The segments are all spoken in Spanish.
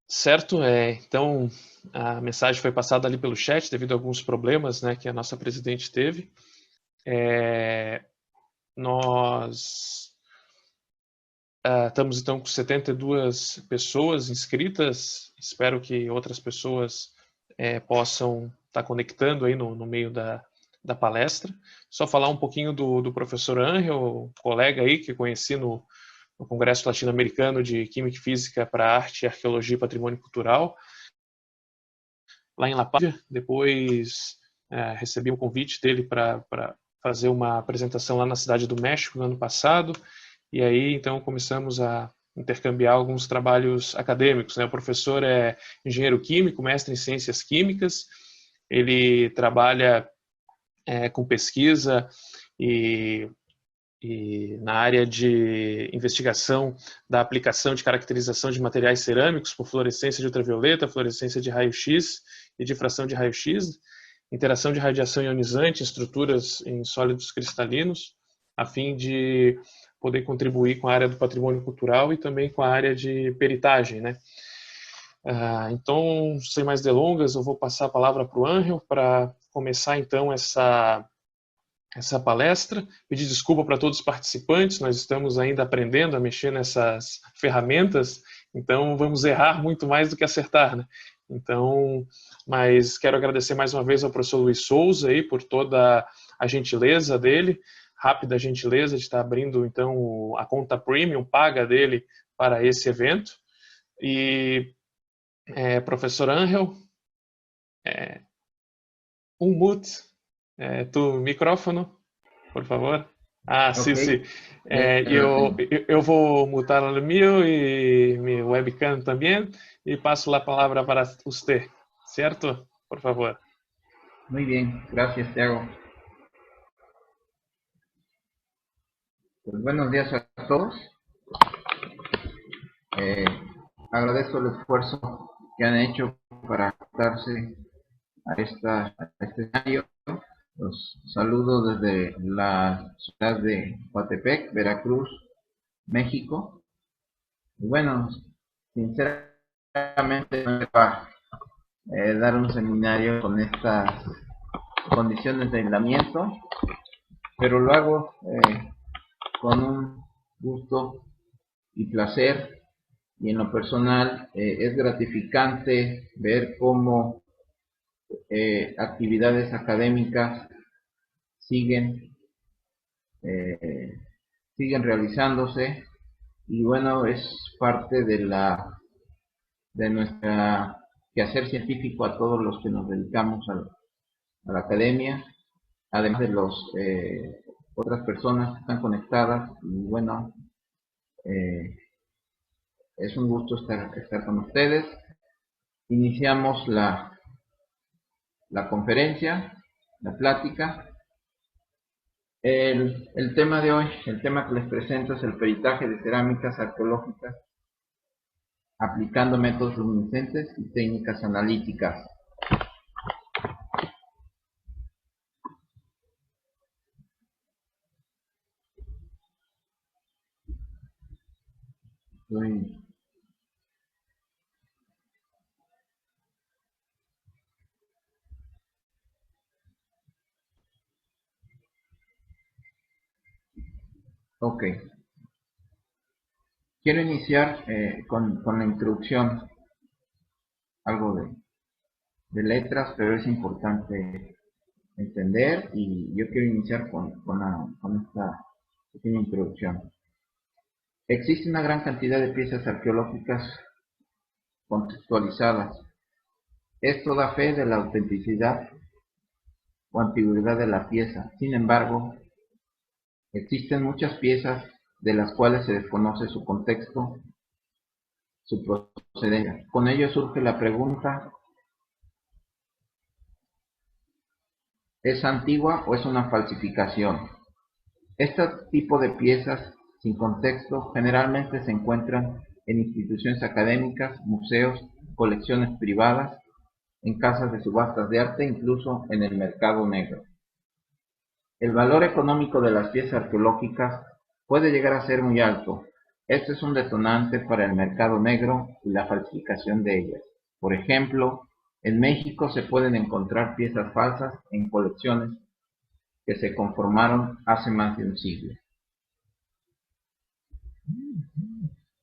Certo, então a mensagem foi passada ali pelo chat devido a alguns problemas, né, que a nossa presidente teve. Nós estamos então com 72 pessoas inscritas, espero que outras pessoas possam estar conectando aí no meio da palestra. Só falar um pouquinho do professor Angel, colega aí que conheci no Congresso Latino-Americano de Química e Física para Arte, Arqueologia e Patrimônio Cultural, lá em La Paz. Depois recebi um convite dele para fazer uma apresentação lá na Cidade do México no ano passado, e aí então começamos a intercambiar alguns trabalhos acadêmicos, né? O professor é engenheiro químico, mestre em ciências químicas, ele trabalha com pesquisa e na área de investigação da aplicação de caracterização de materiais cerâmicos por fluorescência de ultravioleta, fluorescência de raio-x e difração de raio-x, interação de radiação ionizante em estruturas em sólidos cristalinos, a fim de poder contribuir com a área do patrimônio cultural e também com a área de peritagem, né? Então, sem mais delongas, eu vou passar a palavra para o Ângelo para começar então essa palestra. Pedir desculpa para todos os participantes, nós estamos ainda aprendendo a mexer nessas ferramentas, então vamos errar muito mais do que acertar, né? Então, mas quero agradecer mais uma vez ao professor Luiz Souza aí por toda a gentileza dele, rápida gentileza de estar abrindo então a conta premium paga dele para esse evento. E professor Angel, unmute tu micrófono, por favor. Ok, Sim, sim. ya lo tengo. Eu vou mutar o meu e mi webcam também e passo a palavra para você, certo? Por favor. Muy bien, gracias, Thiago. Pues buenos días a todos. Agradezco el esfuerzo que han hecho para adaptarse a este escenario. Los saludo desde la ciudad de Coatepec, Veracruz, México. Y bueno, sinceramente no me va a dar un seminario con estas condiciones de aislamiento, pero lo hago con un gusto y placer, y en lo personal es gratificante ver cómo actividades académicas siguen siguen realizándose, y bueno, es parte de nuestra quehacer científico a todos los que nos dedicamos a la academia, además de los otras personas que están conectadas. Y bueno, es un gusto estar con ustedes. Iniciamos la conferencia, la plática. El tema de hoy, el tema que les presento es el peritaje de cerámicas arqueológicas aplicando métodos luminiscentes y técnicas analíticas. Ok. Quiero iniciar con la introducción, algo de letras, pero es importante entender, y yo quiero iniciar con esta pequeña introducción. Existe una gran cantidad de piezas arqueológicas contextualizadas. Esto da fe de la autenticidad o antigüedad de la pieza. Sin embargo, existen muchas piezas de las cuales se desconoce su contexto, su procedencia. Con ello surge la pregunta: ¿es antigua o es una falsificación? Este tipo de piezas sin contexto generalmente se encuentran en instituciones académicas, museos, colecciones privadas, en casas de subastas de arte, incluso en el mercado negro. El valor económico de las piezas arqueológicas puede llegar a ser muy alto, Este es un detonante para el mercado negro y la falsificación de ellas. Por ejemplo, en México se pueden encontrar piezas falsas en colecciones que se conformaron hace más de un siglo.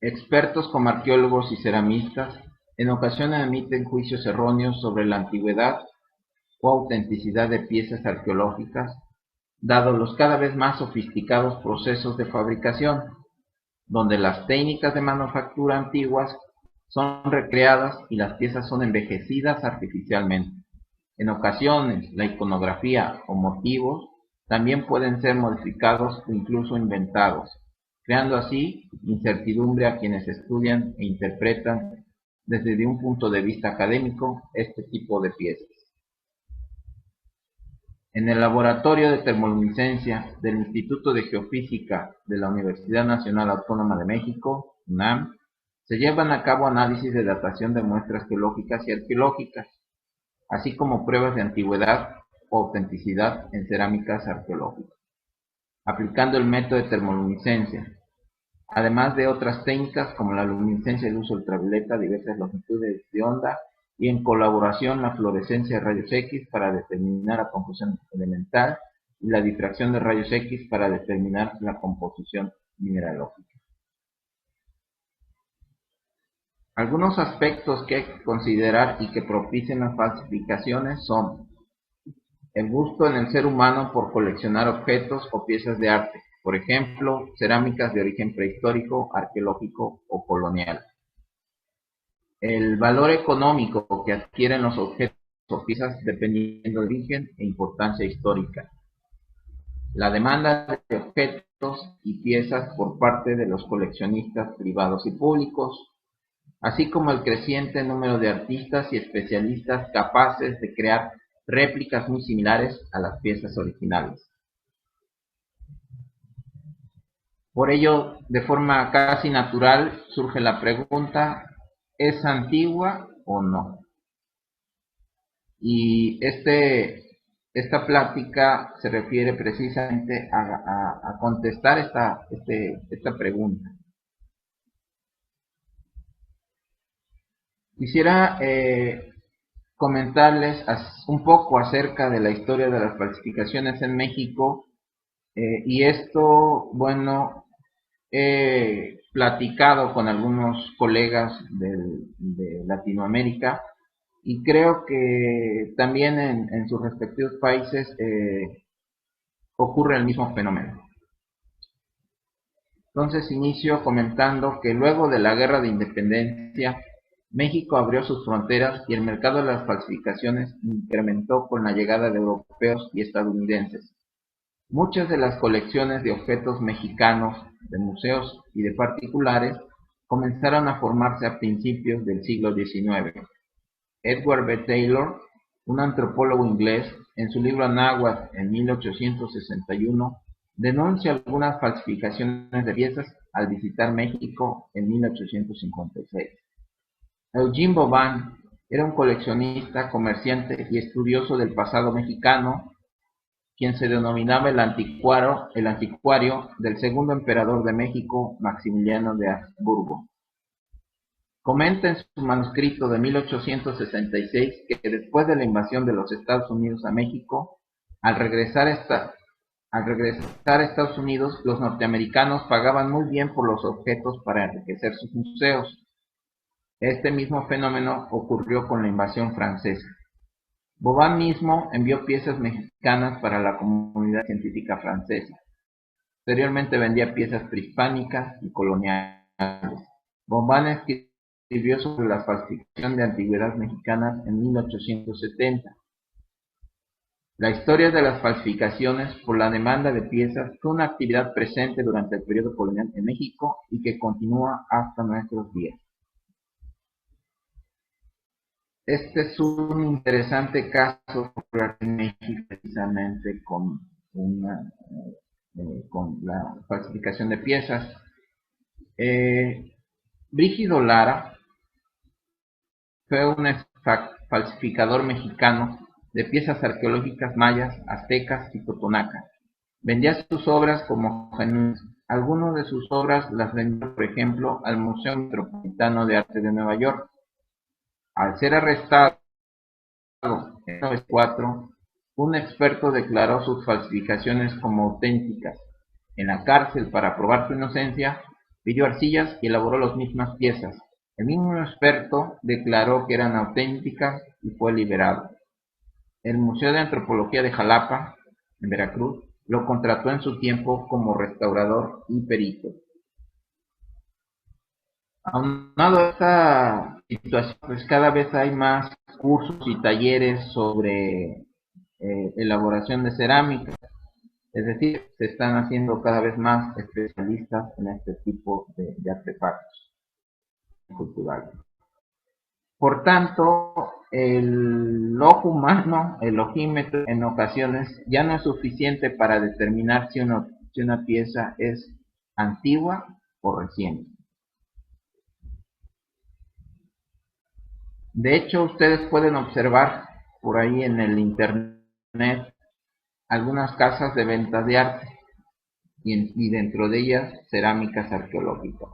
Expertos como arqueólogos y ceramistas en ocasiones emiten juicios erróneos sobre la antigüedad o autenticidad de piezas arqueológicas, dado los cada vez más sofisticados procesos de fabricación, donde las técnicas de manufactura antiguas son recreadas y las piezas son envejecidas artificialmente. En ocasiones, la iconografía o motivos también pueden ser modificados o incluso inventados, creando así incertidumbre a quienes estudian e interpretan desde un punto de vista académico este tipo de piezas. En el Laboratorio de Termoluminiscencia del Instituto de Geofísica de la Universidad Nacional Autónoma de México, UNAM, se llevan a cabo análisis de datación de muestras geológicas y arqueológicas, así como pruebas de antigüedad o autenticidad en cerámicas arqueológicas, aplicando el método de termoluminiscencia, además de otras técnicas como la luminiscencia de luz ultravioleta a diversas longitudes de onda y en colaboración la fluorescencia de rayos X para determinar la composición elemental y la difracción de rayos X para determinar la composición mineralógica. Algunos aspectos que hay que considerar y que propician las falsificaciones son el gusto en el ser humano por coleccionar objetos o piezas de arte, por ejemplo, cerámicas de origen prehistórico, arqueológico o colonial. El valor económico que adquieren los objetos o piezas dependiendo del origen e importancia histórica. La demanda de objetos y piezas por parte de los coleccionistas privados y públicos, así como el creciente número de artistas y especialistas capaces de crear réplicas muy similares a las piezas originales. Por ello, de forma casi natural, surge la pregunta, ¿es antigua o no? Y esta plática se refiere precisamente a contestar esta pregunta. Quisiera comentarles un poco acerca de la historia de las falsificaciones en México, y esto, bueno, he platicado con algunos colegas de Latinoamérica y creo que también en sus respectivos países ocurre el mismo fenómeno. Entonces inicio comentando que luego de la Guerra de Independencia, México abrió sus fronteras y el mercado de las falsificaciones incrementó con la llegada de europeos y estadounidenses. Muchas de las colecciones de objetos mexicanos, de museos y de particulares, comenzaron a formarse a principios del siglo XIX. Edward B. Taylor, un antropólogo inglés, en su libro Náhuatl en 1861, denuncia algunas falsificaciones de piezas al visitar México en 1856. Eugene Boban era un coleccionista, comerciante y estudioso del pasado mexicano, quien se denominaba el anticuario del segundo emperador de México, Maximiliano de Habsburgo. Comenta en su manuscrito de 1866 que después de la invasión de los Estados Unidos a México, al regresar a Estados Unidos, los norteamericanos pagaban muy bien por los objetos para enriquecer sus museos. Este mismo fenómeno ocurrió con la invasión francesa. Boban mismo envió piezas mexicanas para la comunidad científica francesa. Posteriormente vendía piezas prehispánicas y coloniales. Boban escribió sobre la falsificación de antigüedades mexicanas en 1870. La historia de las falsificaciones por la demanda de piezas fue una actividad presente durante el periodo colonial en México y que continúa hasta nuestros días. Este es un interesante caso en México, precisamente con la falsificación de piezas. Brígido Lara fue un falsificador mexicano de piezas arqueológicas mayas, aztecas y totonacas. Vendía sus obras como genuinas, Algunas de sus obras las vendió, por ejemplo, al Museo Metropolitano de Arte de Nueva York. Al ser arrestado en 1904, un experto declaró sus falsificaciones como auténticas. En la cárcel, para probar su inocencia, pidió arcillas y elaboró las mismas piezas. El mismo experto declaró que eran auténticas y fue liberado. El Museo de Antropología de Jalapa, en Veracruz, lo contrató en su tiempo como restaurador y perito. Aunado a esta situación, pues cada vez hay más cursos y talleres sobre elaboración de cerámica, es decir, se están haciendo cada vez más especialistas en este tipo de artefactos culturales. Por tanto, el ojo humano, el ojímetro, en ocasiones ya no es suficiente para determinar si una pieza es antigua o reciente. De hecho, ustedes pueden observar por ahí en el internet algunas casas de venta de arte y dentro de ellas cerámicas arqueológicas.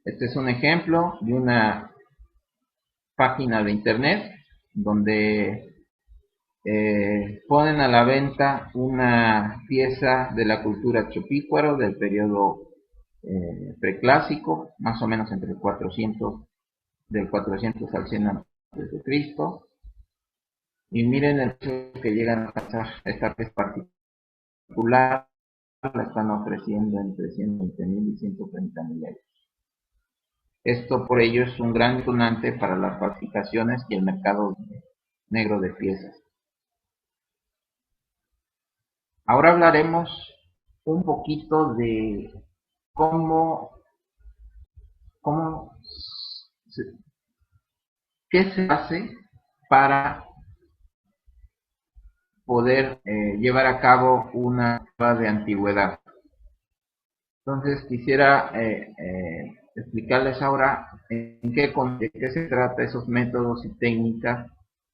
Este es un ejemplo de una página de internet donde ponen a la venta una pieza de la cultura chopícuaro del periodo preclásico, más o menos entre del 400 al 100 a.C. Y miren el precio que llegan a alcanzar. Esta pieza particular la están ofreciendo entre 120.000 y 130.000 euros. Esto por ello es un gran detonante para las falsificaciones y el mercado negro de piezas. Ahora hablaremos un poquito de qué se hace para poder llevar a cabo una prueba de antigüedad. Entonces quisiera explicarles ahora de qué se trata esos métodos y técnicas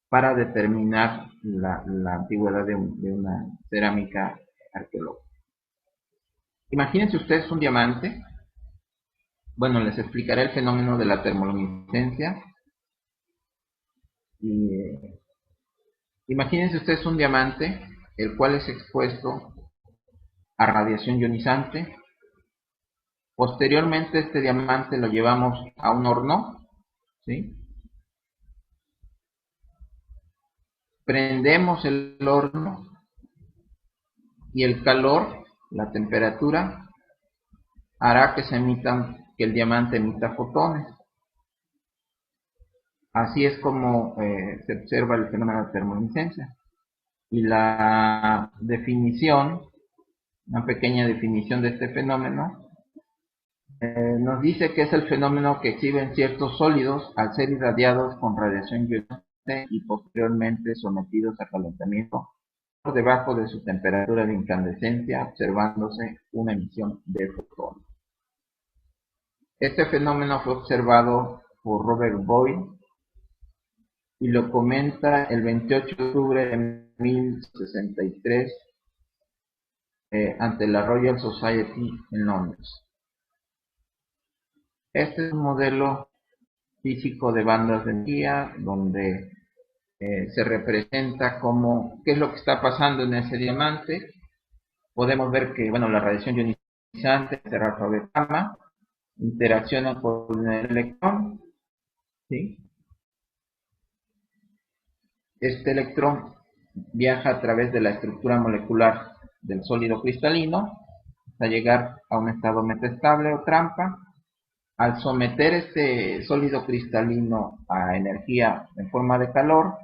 para determinar la antigüedad de una cerámica arqueológica. Imagínense ustedes un diamante. Bueno, les explicaré el fenómeno de la termoluminiscencia. Imagínense ustedes un diamante, el cual es expuesto a radiación ionizante. Posteriormente este diamante lo llevamos a un horno, ¿sí? Prendemos el horno y el calor, la temperatura, hará que el diamante emita fotones. Así es como se observa el fenómeno de termoluminiscencia. Y la definición, una pequeña definición de este fenómeno, nos dice que es el fenómeno que exhiben ciertos sólidos al ser irradiados con radiación ionizante y posteriormente sometidos a calentamiento por debajo de su temperatura de incandescencia, observándose una emisión de fotones. Este fenómeno fue observado por Robert Boyle y lo comenta el 28 de octubre de 1063 ante la Royal Society en Londres. Este es un modelo físico de bandas de energía donde se representa qué es lo que está pasando en ese diamante. Podemos ver que, bueno, la radiación ionizante de rayo de gamma interacciona con el electrón, ¿sí? Este electrón viaja a través de la estructura molecular del sólido cristalino hasta llegar a un estado metaestable o trampa. Al someter este sólido cristalino a energía en forma de calor,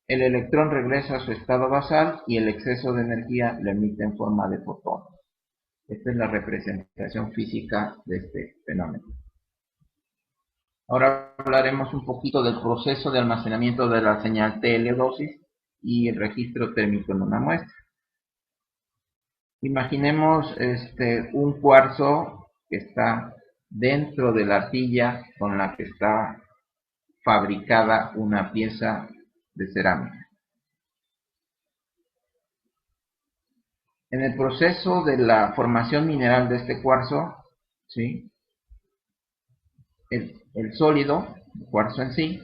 el electrón regresa a su estado basal y el exceso de energía lo emite en forma de fotón. Esta es la representación física de este fenómeno. Ahora hablaremos un poquito del proceso de almacenamiento de la señal teledosis y el registro térmico en una muestra. Imaginemos un cuarzo que está dentro de la arcilla con la que está fabricada una pieza de cerámica. En el proceso de la formación mineral de este cuarzo, ¿sí? El sólido, el cuarzo en sí,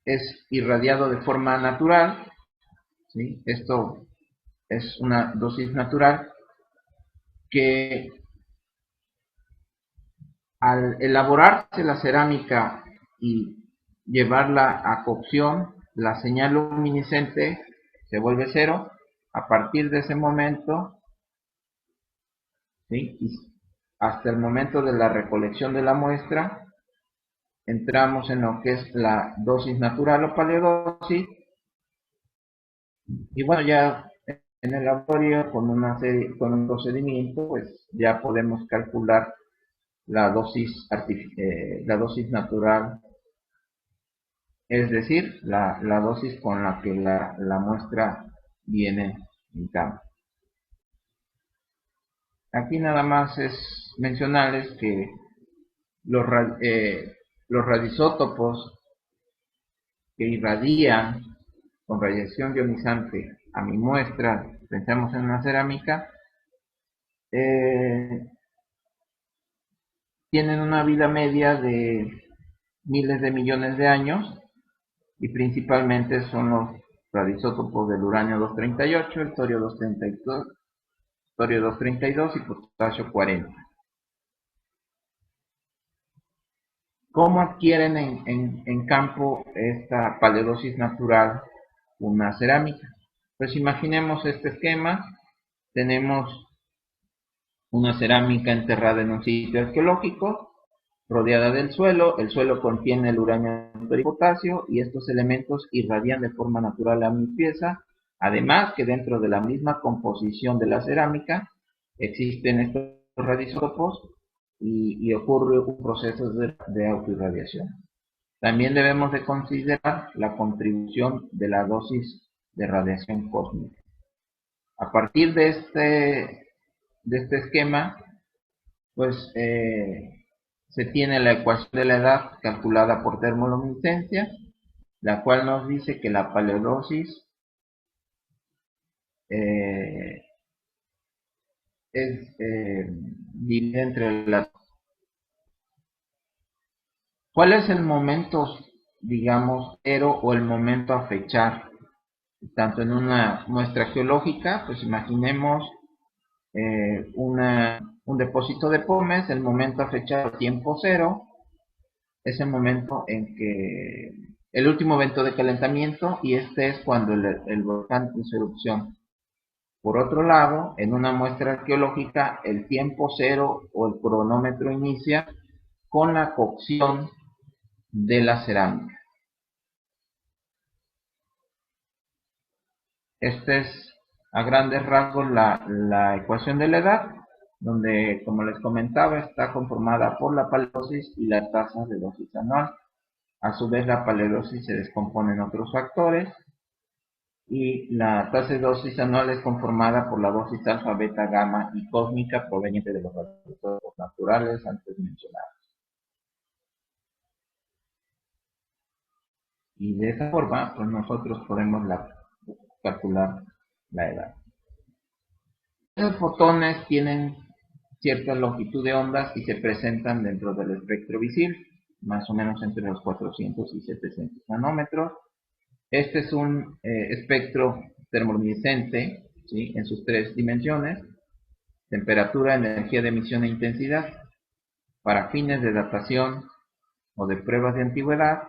es irradiado de forma natural, ¿sí? Esto es una dosis natural que al elaborarse la cerámica y llevarla a cocción, la señal luminiscente se vuelve cero. A partir de ese momento, ¿sí? Y hasta el momento de la recolección de la muestra, entramos en lo que es la dosis natural o paleodosis. Y bueno, ya en el laboratorio con un procedimiento, pues ya podemos calcular la dosis natural, es decir, la dosis con la que la muestra viene en campo. Aquí nada más es mencionarles que los, los radisótopos que irradian con radiación ionizante a mi muestra, pensamos en una cerámica, eh, tienen una vida media de miles de millones de años y principalmente son los radisótopos del uranio 238, el torio 232, torio 232 y potasio 40. ¿Cómo adquieren en campo esta paleodosis natural una cerámica? Pues imaginemos este esquema. Tenemos una cerámica enterrada en un sitio arqueológico, rodeada del suelo. El suelo contiene el uranio y potasio y estos elementos irradian de forma natural a mi pieza. Además que dentro de la misma composición de la cerámica existen estos radisótopos y ocurre un proceso de autoirradiación. También debemos de considerar la contribución de la dosis de radiación cósmica. A partir de este esquema, pues se tiene la ecuación de la edad calculada por termoluminiscencia, la cual nos dice que la paleodosis eh, es dividida entre la... ¿Cuál es el momento, digamos, cero o el momento a fechar? Tanto en una muestra geológica, pues imaginemos un depósito de pómez, el momento a fechar tiempo cero, es el momento en que el último evento de calentamiento y este es cuando el volcán hizo erupción. Por otro lado, en una muestra arqueológica, el tiempo cero o el cronómetro inicia con la cocción de la cerámica. Esta es a grandes rasgos la ecuación de la edad, donde, como les comentaba, está conformada por la paleodosis y la tasa de dosis anual. A su vez, la paleodosis se descompone en otros factores y la tasa de dosis anual es conformada por la dosis alfa, beta, gamma y cósmica proveniente de los radioisótopos naturales antes mencionados. Y de esa forma, pues nosotros podemos calcular la edad. Los fotones tienen cierta longitud de ondas y se presentan dentro del espectro visible, más o menos entre los 400 y 700 nanómetros. Este es un espectro termoluminiscente, ¿sí?, en sus tres dimensiones: temperatura, energía de emisión e intensidad. Para fines de datación o de pruebas de antigüedad,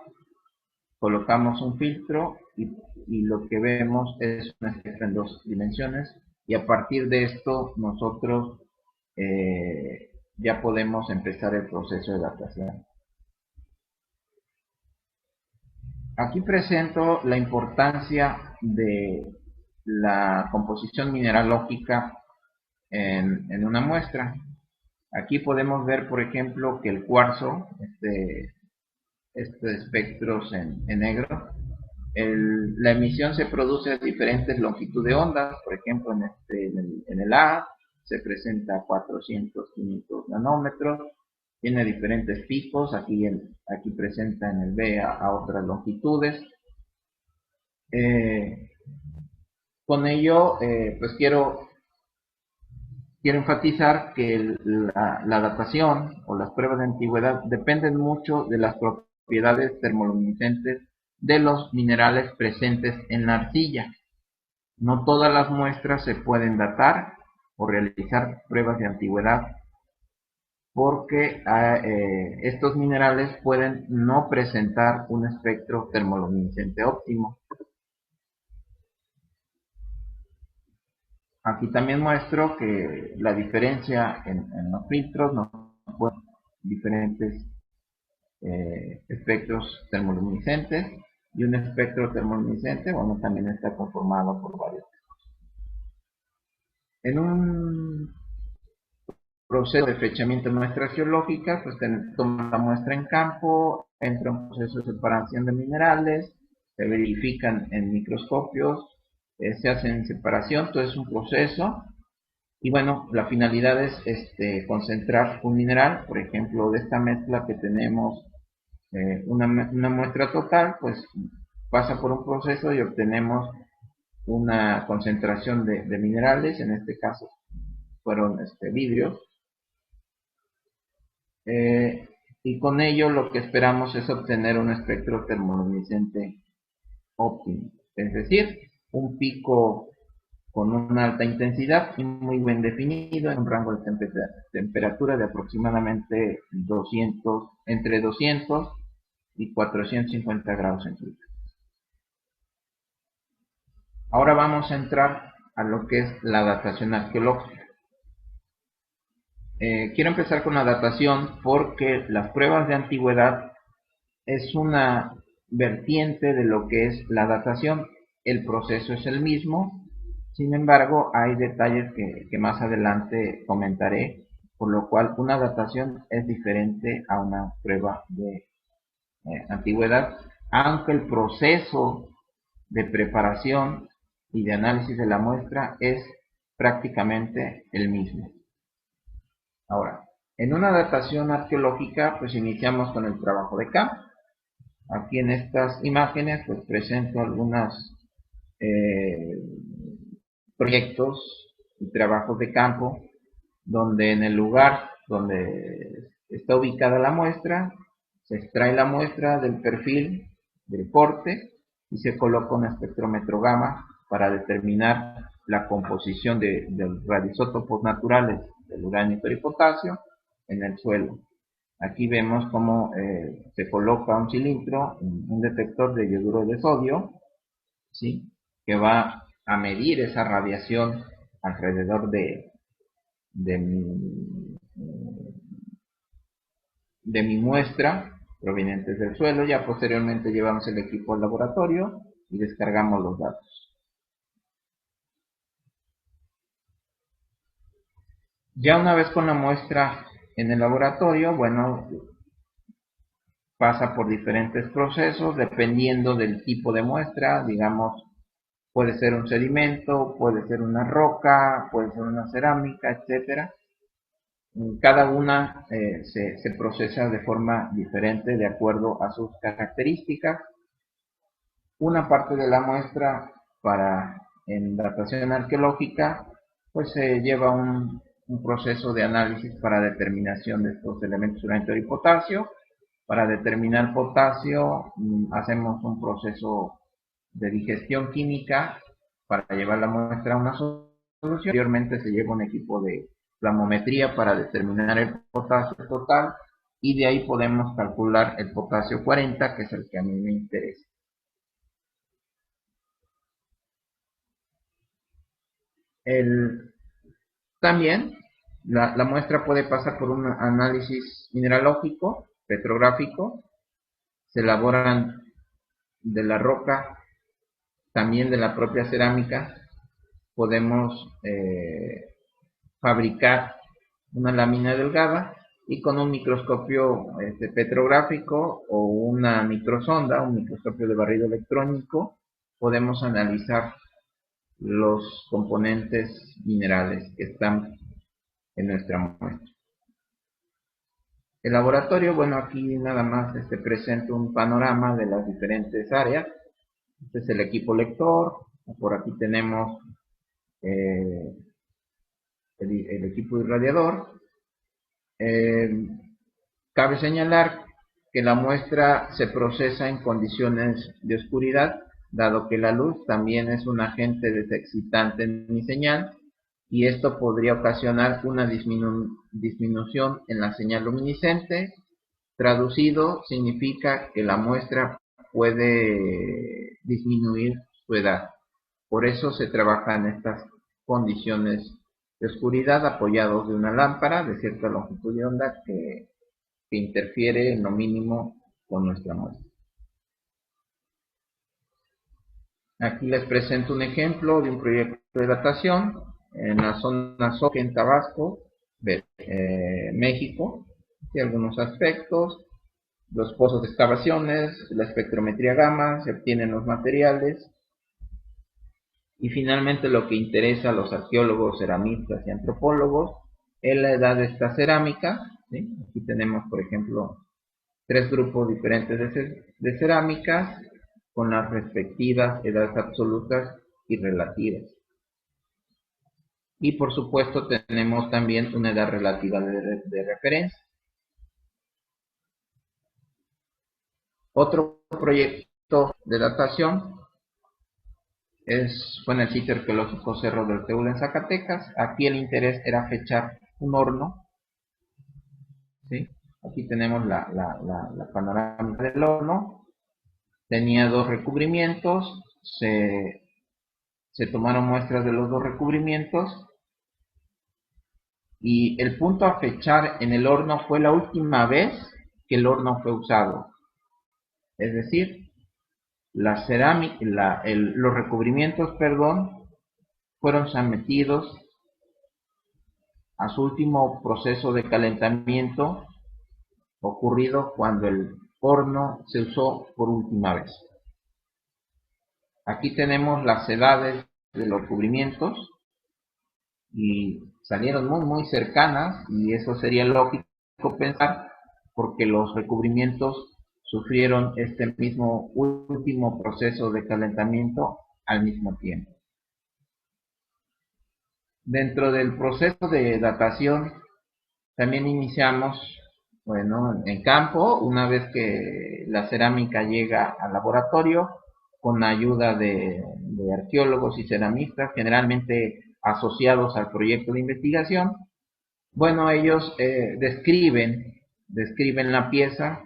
colocamos un filtro y lo que vemos es un espectro en dos dimensiones, y a partir de esto nosotros ya podemos empezar el proceso de datación. Aquí presento la importancia de la composición mineralógica en una muestra. Aquí podemos ver, por ejemplo, que el cuarzo, estos espectros en negro, la emisión se produce a diferentes longitudes de ondas. Por ejemplo, en el A se presenta a 400, 500 nanómetros, tiene diferentes picos. Aquí presenta en el B a otras longitudes. Con ello, pues quiero enfatizar que la datación o las pruebas de antigüedad dependen mucho de las propiedades termoluminescentes de los minerales presentes en la arcilla. No todas las muestras se pueden datar o realizar pruebas de antigüedad porque estos minerales pueden no presentar un espectro termoluminescente óptimo. Aquí también muestro que la diferencia en los filtros nos pueden diferentes espectros termoluminescentes, y un espectro termoluminescente, bueno, también está conformado por varios. En un proceso de fechamiento de muestras geológicas, pues toma la muestra en campo, entra un proceso de separación de minerales, se verifican en microscopios, se hacen separación, todo es un proceso. Y bueno, la finalidad es concentrar un mineral, por ejemplo, de esta mezcla que tenemos una muestra total, pues pasa por un proceso y obtenemos una concentración de minerales, en este caso fueron vidrios, y con ello lo que esperamos es obtener un espectro termoluminescente óptimo, es decir, un pico con una alta intensidad y muy bien definido en un rango de temperatura de aproximadamente entre 200 y 450 grados centígrados. Ahora vamos a entrar a lo que es la datación arqueológica. Quiero empezar con la datación porque las pruebas de antigüedad es una vertiente de lo que es la datación. El proceso es el mismo, sin embargo hay detalles que más adelante comentaré, por lo cual una datación es diferente a una prueba de antigüedad, aunque el proceso de preparación y de análisis de la muestra es prácticamente el mismo. Ahora, en una datación arqueológica, pues iniciamos con el trabajo de campo. Aquí en estas imágenes, pues presento algunos proyectos y trabajos de campo, donde en el lugar donde está ubicada la muestra, se extrae la muestra del perfil del porte y se coloca un espectrómetro gamma para determinar la composición de los radioisótopos naturales del uranio, y potasio en el suelo. Aquí vemos cómo se coloca un cilindro, un detector de yoduro de sodio, ¿sí?, que va a medir esa radiación alrededor de mi muestra provenientes del suelo. Ya posteriormente llevamos el equipo al laboratorio y descargamos los datos. Ya una vez con la muestra en el laboratorio, bueno, pasa por diferentes procesos dependiendo del tipo de muestra. Digamos, puede ser un sedimento, puede ser una roca, puede ser una cerámica, etcétera. Cada una se procesa de forma diferente de acuerdo a sus características. Una parte de la muestra en datación arqueológica, pues se lleva un proceso de análisis para determinación de estos elementos uranio y potasio. Para determinar potasio, hacemos un proceso de digestión química para llevar la muestra a una solución. Posteriormente se lleva un equipo de plamometría para determinar el potasio total, y de ahí podemos calcular el potasio 40, que es el que a mí me interesa. También la muestra puede pasar por un análisis mineralógico, petrográfico. Se elaboran de la roca, también de la propia cerámica. Podemos fabricar una lámina delgada y con un microscopio petrográfico o una microsonda, un microscopio de barrido electrónico, podemos analizar los componentes minerales que están en nuestra muestra. El laboratorio, bueno, aquí nada más presento un panorama de las diferentes áreas. Este es el equipo lector, Por aquí tenemos el equipo irradiador. Cabe señalar que la muestra se procesa en condiciones de oscuridad, dado que la luz también es un agente desexcitante en mi señal, y esto podría ocasionar una disminución en la señal luminiscente. Traducido, significa que la muestra puede disminuir su edad. Por eso se trabaja en estas condiciones de oscuridad, apoyados de una lámpara de cierta longitud de onda que interfiere en lo mínimo con nuestra muestra. Aquí les presento un ejemplo de un proyecto de datación en la zona Soque, en Tabasco, México. Y algunos aspectos: los pozos de excavaciones, la espectrometría gamma, se obtienen los materiales, y finalmente lo que interesa a los arqueólogos, ceramistas y antropólogos es la edad de esta cerámica, ¿sí? Aquí tenemos, por ejemplo, 3 grupos diferentes de cerámicas con las respectivas edades absolutas y relativas. Y por supuesto tenemos también una edad relativa de referencia. Otro proyecto de datación fue en el sitio arqueológico Cerro del Teule en Zacatecas. Aquí el interés era fechar un horno, ¿sí? Aquí tenemos la panorámica del horno. Tenía 2 recubrimientos, se tomaron muestras de los 2 recubrimientos, y el punto a fechar en el horno fue la última vez que el horno fue usado. Es decir, los recubrimientos, fueron sometidos a su último proceso de calentamiento ocurrido cuando el horno se usó por última vez. Aquí tenemos las edades de los recubrimientos y salieron muy cercanas, y eso sería lógico pensar porque los recubrimientos sufrieron este mismo último proceso de calentamiento al mismo tiempo. Dentro del proceso de datación también iniciamos, en campo, una vez que la cerámica llega al laboratorio, con la ayuda de arqueólogos y ceramistas, generalmente asociados al proyecto de investigación. Ellos describen la pieza,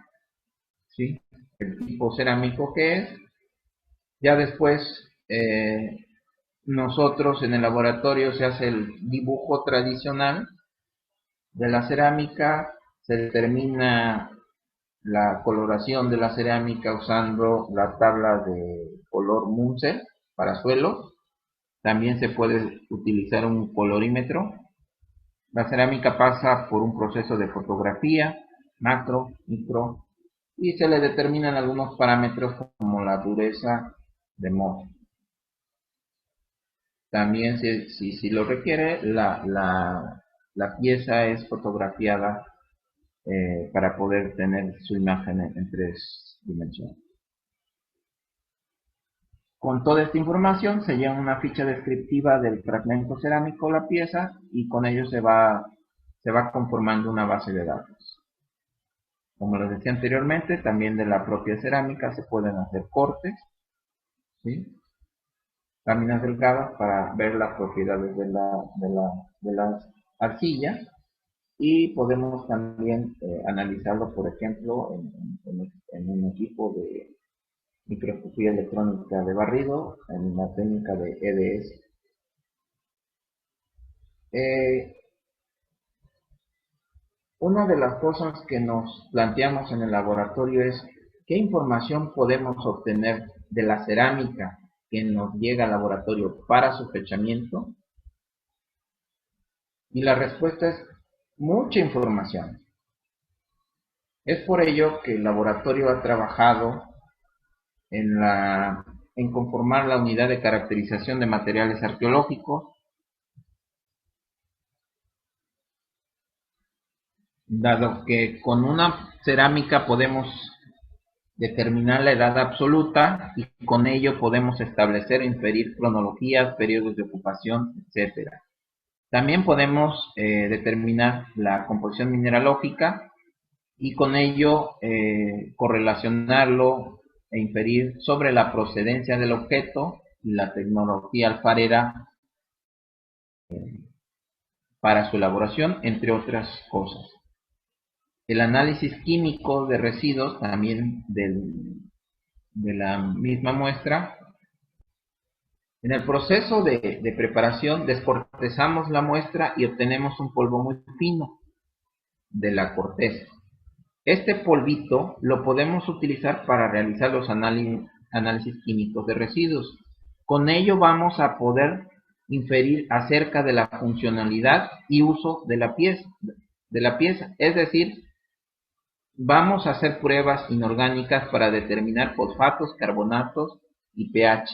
¿sí? El tipo cerámico que es. Ya después, nosotros en el laboratorio se hace el dibujo tradicional de la cerámica, se determina la coloración de la cerámica usando la tabla de color Munsell para suelos. También se puede utilizar un colorímetro. La cerámica pasa por un proceso de fotografía, macro, micro, y se le determinan algunos parámetros como la dureza de moho. También, si lo requiere, la pieza es fotografiada para poder tener su imagen en 3 dimensiones. Con toda esta información se lleva una ficha descriptiva del fragmento cerámico o la pieza, y con ello se va conformando una base de datos. Como les decía anteriormente, también de la propia cerámica se pueden hacer cortes, ¿sí? Láminas delgadas para ver las propiedades de las arcillas, y podemos también analizarlo, por ejemplo, en un equipo de microscopía electrónica de barrido, en la técnica de EDS. Una de las cosas que nos planteamos en el laboratorio es qué información podemos obtener de la cerámica que nos llega al laboratorio para su fechamiento, y la respuesta es mucha información. Es por ello que el laboratorio ha trabajado en conformar la unidad de caracterización de materiales arqueológicos, dado que con una cerámica podemos determinar la edad absoluta y con ello podemos establecer e inferir cronologías, periodos de ocupación, etcétera. También podemos determinar la composición mineralógica y con ello correlacionarlo e inferir sobre la procedencia del objeto y la tecnología alfarera para su elaboración, entre otras cosas. El análisis químico de residuos también de la misma muestra. En el proceso de preparación descortezamos la muestra y obtenemos un polvo muy fino de la corteza. Este polvito lo podemos utilizar para realizar los análisis químicos de residuos. Con ello vamos a poder inferir acerca de la funcionalidad y uso de la pieza. Es decir, vamos a hacer pruebas inorgánicas para determinar fosfatos, carbonatos y pH.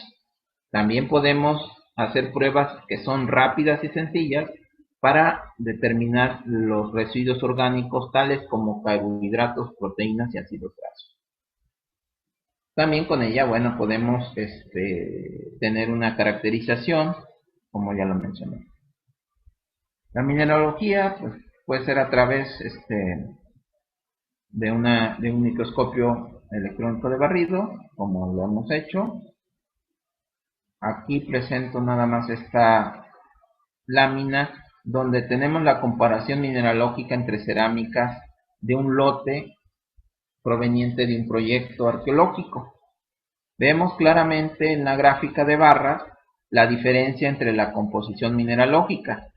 También podemos hacer pruebas que son rápidas y sencillas para determinar los residuos orgánicos tales como carbohidratos, proteínas y ácidos grasos. También con ella, bueno, podemos tener una caracterización, como ya lo mencioné. La mineralogía pues, puede ser a través de un microscopio electrónico de barrido, como lo hemos hecho. Aquí presento nada más esta lámina donde tenemos la comparación mineralógica entre cerámicas de un lote proveniente de un proyecto arqueológico. Vemos claramente en la gráfica de barras la diferencia entre la composición mineralógica.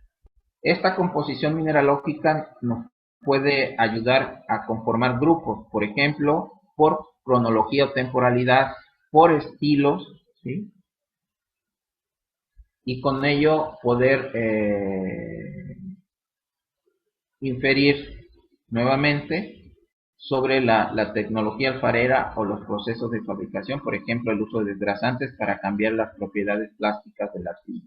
Esta composición mineralógica nos puede ayudar a conformar grupos, por ejemplo, por cronología o temporalidad, por estilos, ¿sí? Y con ello poder inferir nuevamente sobre la tecnología alfarera o los procesos de fabricación, por ejemplo, el uso de desgrasantes para cambiar las propiedades plásticas de la arcilla.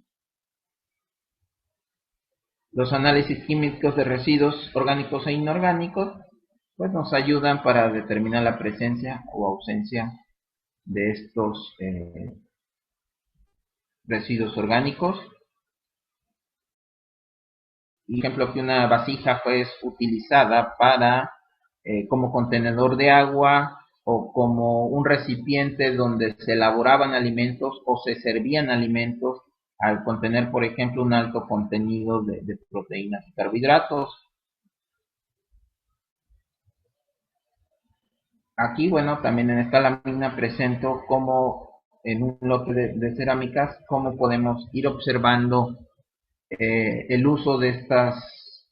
Los análisis químicos de residuos orgánicos e inorgánicos pues nos ayudan para determinar la presencia o ausencia de estos residuos orgánicos. Por ejemplo, que una vasija fue utilizada para como contenedor de agua o como un recipiente donde se elaboraban alimentos o se servían alimentos al contener, por ejemplo, un alto contenido de proteínas y carbohidratos. Aquí, bueno, también en esta lámina presento cómo en un lote de cerámicas, cómo podemos ir observando el uso de estas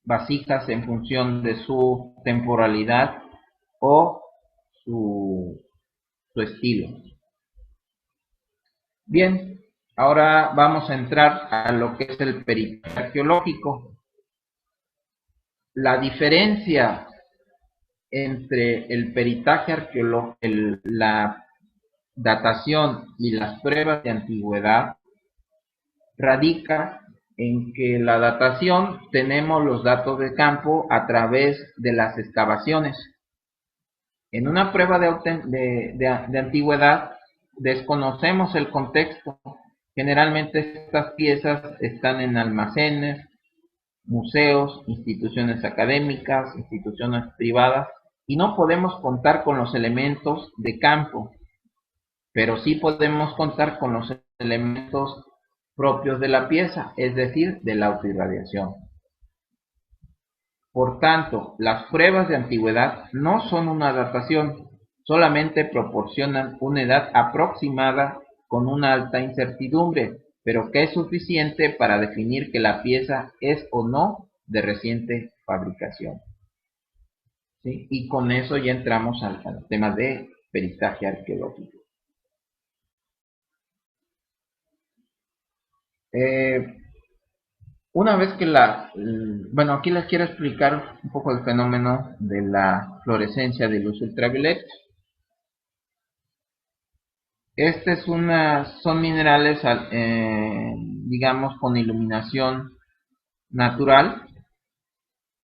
vasijas en función de su temporalidad o su estilo. Bien, ahora vamos a entrar a lo que es el peritaje arqueológico. La diferencia entre el peritaje arqueológico, la datación y las pruebas de antigüedad radica en que la datación tenemos los datos de campo a través de las excavaciones. En una prueba de antigüedad desconocemos el contexto. Generalmente estas piezas están en almacenes, museos, instituciones académicas, instituciones privadas, y no podemos contar con los elementos de campo, pero sí podemos contar con los elementos propios de la pieza, es decir, de la autoirradiación. Por tanto, las pruebas de antigüedad no son una datación, solamente proporcionan una edad aproximada con una alta incertidumbre, pero que es suficiente para definir que la pieza es o no de reciente fabricación. ¿Sí? Y con eso ya entramos al tema de peritaje arqueológico. Una vez que bueno, aquí les quiero explicar un poco el fenómeno de la fluorescencia de luz ultravioleta. Son minerales, digamos, con iluminación natural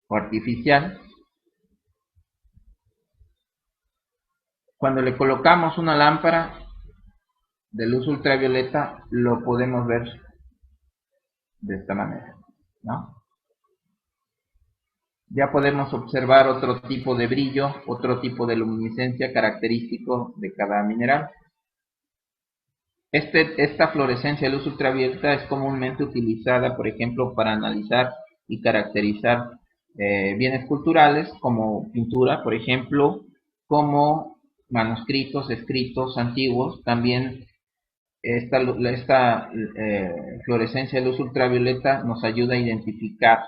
o artificial. Cuando le colocamos una lámpara de luz ultravioleta, lo podemos ver de esta manera, ¿no? Ya podemos observar otro tipo de brillo, otro tipo de luminiscencia característico de cada mineral. Esta fluorescencia de luz ultravioleta es comúnmente utilizada, por ejemplo, para analizar y caracterizar bienes culturales como pintura, por ejemplo, como manuscritos, escritos antiguos. También esta fluorescencia de luz ultravioleta nos ayuda a identificar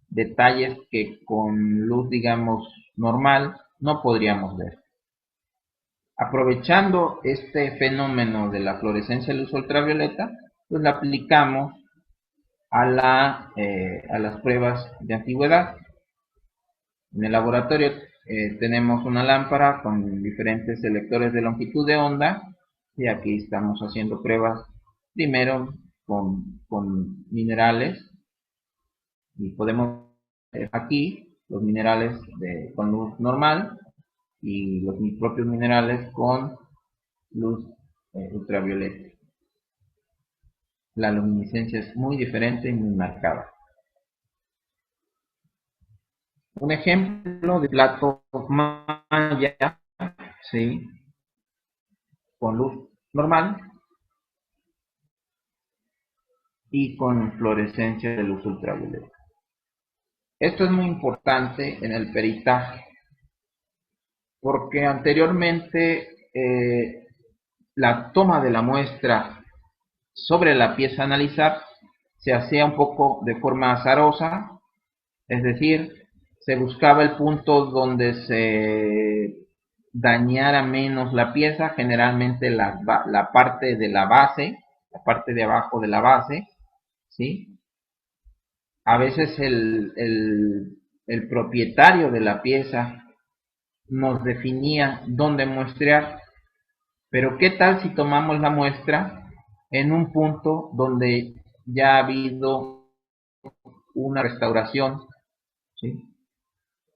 detalles que con luz, digamos, normal no podríamos ver. Aprovechando este fenómeno de la fluorescencia de luz ultravioleta, pues la aplicamos a las pruebas de antigüedad. En el laboratorio tenemos una lámpara con diferentes selectores de longitud de onda, y aquí estamos haciendo pruebas primero con minerales, y podemos ver aquí los minerales con luz normal y los propios minerales con luz ultravioleta. La luminiscencia es muy diferente y muy marcada. Un ejemplo de plato maya, ¿sí?, con luz normal y con fluorescencia de luz ultravioleta. Esto es muy importante en el peritaje, porque anteriormente la toma de la muestra sobre la pieza a analizar se hacía un poco de forma azarosa, es decir, se buscaba el punto donde se dañara menos la pieza, generalmente la parte de la base, la parte de abajo de la base, ¿sí? A veces el propietario de la pieza nos definía dónde muestrear, pero ¿qué tal si tomamos la muestra en un punto donde ya ha habido una restauración, ¿sí?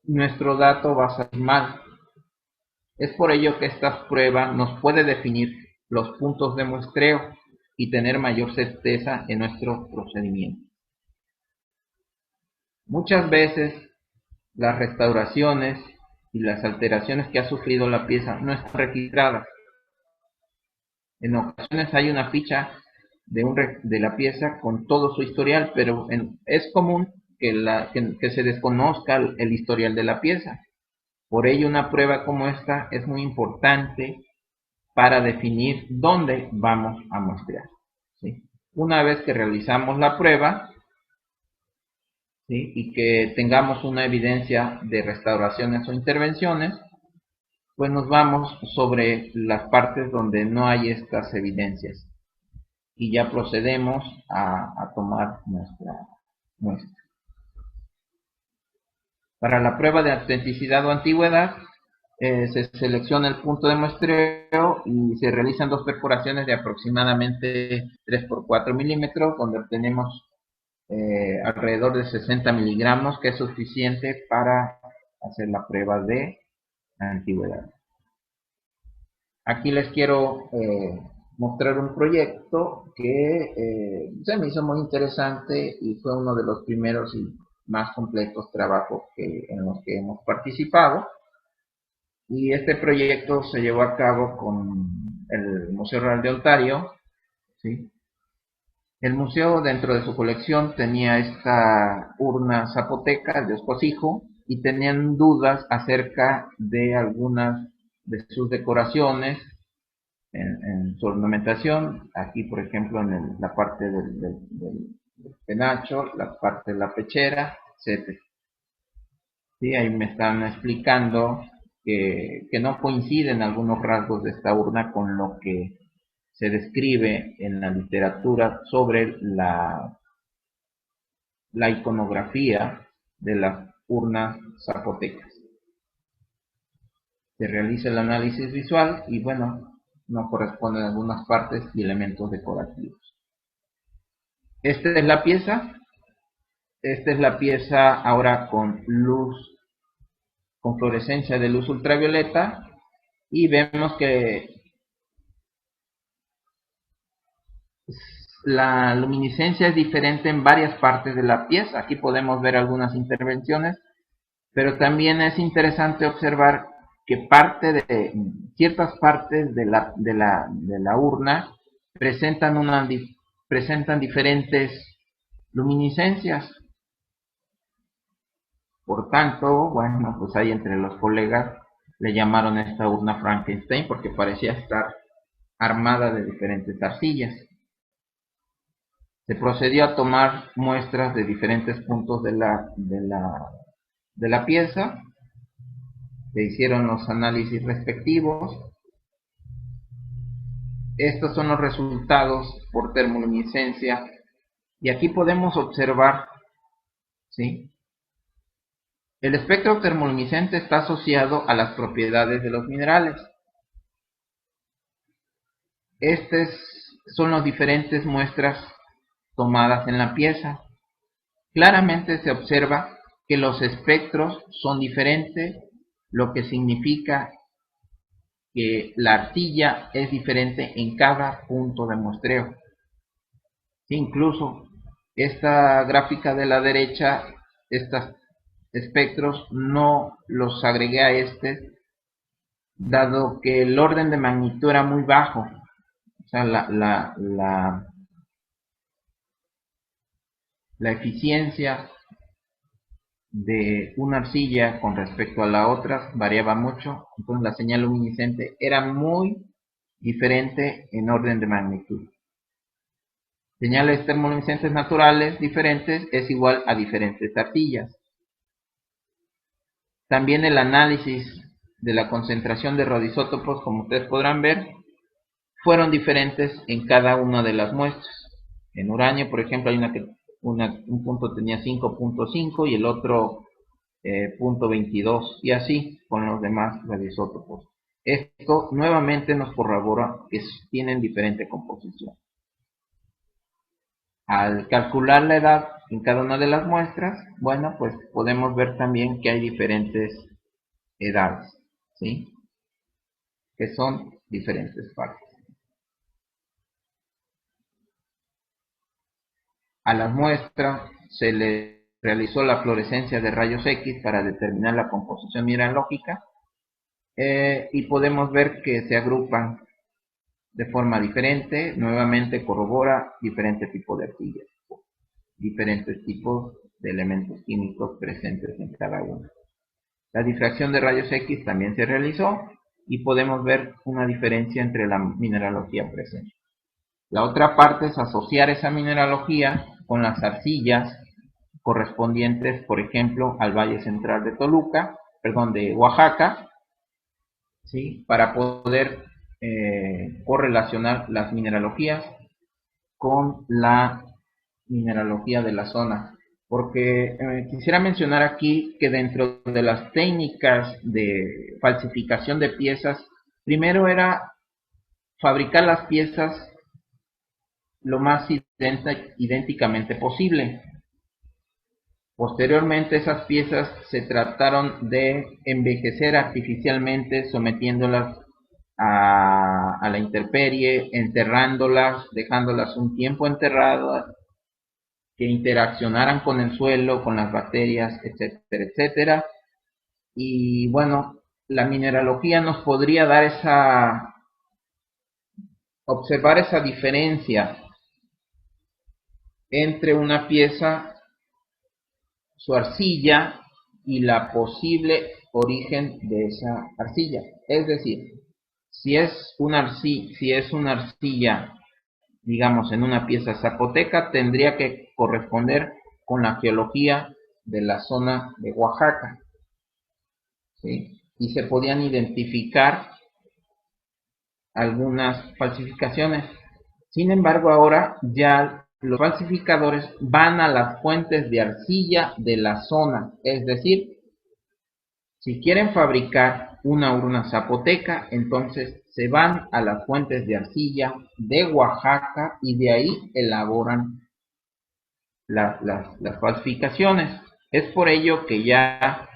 Nuestro dato va a salir mal. Es por ello que esta prueba nos puede definir los puntos de muestreo y tener mayor certeza en nuestro procedimiento. Muchas veces las restauraciones y las alteraciones que ha sufrido la pieza no están registradas. En ocasiones hay una ficha de la pieza con todo su historial, pero es común que se desconozca el historial de la pieza. Por ello, una prueba como esta es muy importante para definir dónde vamos a muestrear, ¿sí? Una vez que realizamos la prueba, ¿sí?, y que tengamos una evidencia de restauraciones o intervenciones, pues nos vamos sobre las partes donde no hay estas evidencias y ya procedemos a tomar nuestra muestra. Para la prueba de autenticidad o antigüedad, se selecciona el punto de muestreo y se realizan dos perforaciones de aproximadamente 3 por 4 milímetros, donde obtenemos alrededor de 60 miligramos, que es suficiente para hacer la prueba de antigüedad. Aquí les quiero mostrar un proyecto que se me hizo muy interesante y fue uno de los primeros y más completos trabajos en los que hemos participado. Y este proyecto se llevó a cabo con el Museo Real de Ontario, ¿sí? El museo, dentro de su colección, tenía esta urna zapoteca de Escosijo y tenían dudas acerca de algunas de sus decoraciones en su ornamentación. Aquí, por ejemplo, en la parte del penacho, la parte de la pechera, etc. ¿Sí? Ahí me están explicando que no coinciden algunos rasgos de esta urna con lo que se describe en la literatura sobre la iconografía de las urnas zapotecas. Se realiza el análisis visual y bueno, no corresponden algunas partes y elementos decorativos. Esta es la pieza. Esta es la pieza ahora con luz, con fluorescencia de luz ultravioleta. y vemos que la luminiscencia es diferente en varias partes de la pieza. Aquí podemos ver algunas intervenciones, pero también es interesante observar que ciertas partes de la urna presentan diferentes luminiscencias. Por tanto, bueno, pues ahí entre los colegas le llamaron a esta urna Frankenstein porque parecía estar armada de diferentes arcillas. Se procedió a tomar muestras de diferentes puntos de la pieza, se hicieron los análisis respectivos. Estos son los resultados por termoluminiscencia y aquí podemos observar, ¿sí? El espectro termoluminiscente está asociado a las propiedades de los minerales. Estas son las diferentes muestras tomadas en la pieza. Claramente se observa que los espectros son diferentes, lo que significa que la arcilla es diferente en cada punto de muestreo. Incluso esta gráfica de la derecha, estos espectros no los agregué a dado que el orden de magnitud era muy bajo. O sea, la eficiencia de una arcilla con respecto a la otra variaba mucho, entonces la señal luminiscente era muy diferente en orden de magnitud. Señales termoluminiscentes naturales diferentes es igual a diferentes arcillas. También el análisis de la concentración de radioisótopos, como ustedes podrán ver, fueron diferentes en cada una de las muestras. En uranio, por ejemplo, hay un punto tenía 5.5 y el otro 0.22 y así con los demás radioisótopos. Esto nuevamente nos corrobora que tienen diferente composición. Al calcular la edad en cada una de las muestras, bueno, pues podemos ver también que hay diferentes edades, ¿sí? Que son diferentes partes. A las muestras se le realizó la fluorescencia de rayos X para determinar la composición mineralógica y podemos ver que se agrupan de forma diferente. Nuevamente corrobora diferentes tipos de arcillas, diferentes tipos de elementos químicos presentes en cada uno. La difracción de rayos X también se realizó y podemos ver una diferencia entre la mineralogía presente. La otra parte es asociar esa mineralogía con las arcillas correspondientes, por ejemplo, al Valle Central de Oaxaca, ¿sí? Para poder correlacionar las mineralogías con la mineralogía de la zona. Porque quisiera mencionar aquí que dentro de las técnicas de falsificación de piezas, primero era fabricar las piezas lo más idénticamente posible. Posteriormente esas piezas se trataron de envejecer artificialmente, sometiéndolas a la intemperie, enterrándolas, dejándolas un tiempo enterradas, que interaccionaran con el suelo, con las bacterias, etcétera, etcétera. Y bueno, la mineralogía nos podría dar observar esa diferencia entre una pieza, su arcilla y la posible origen de esa arcilla. Es decir, si es una arcilla, digamos, en una pieza zapoteca, tendría que corresponder con la geología de la zona de Oaxaca, ¿sí? Y se podían identificar algunas falsificaciones. Sin embargo, ahora ya los falsificadores van a las fuentes de arcilla de la zona. Es decir, si quieren fabricar una urna zapoteca, entonces se van a las fuentes de arcilla de Oaxaca y de ahí elaboran las falsificaciones. Es por ello que ya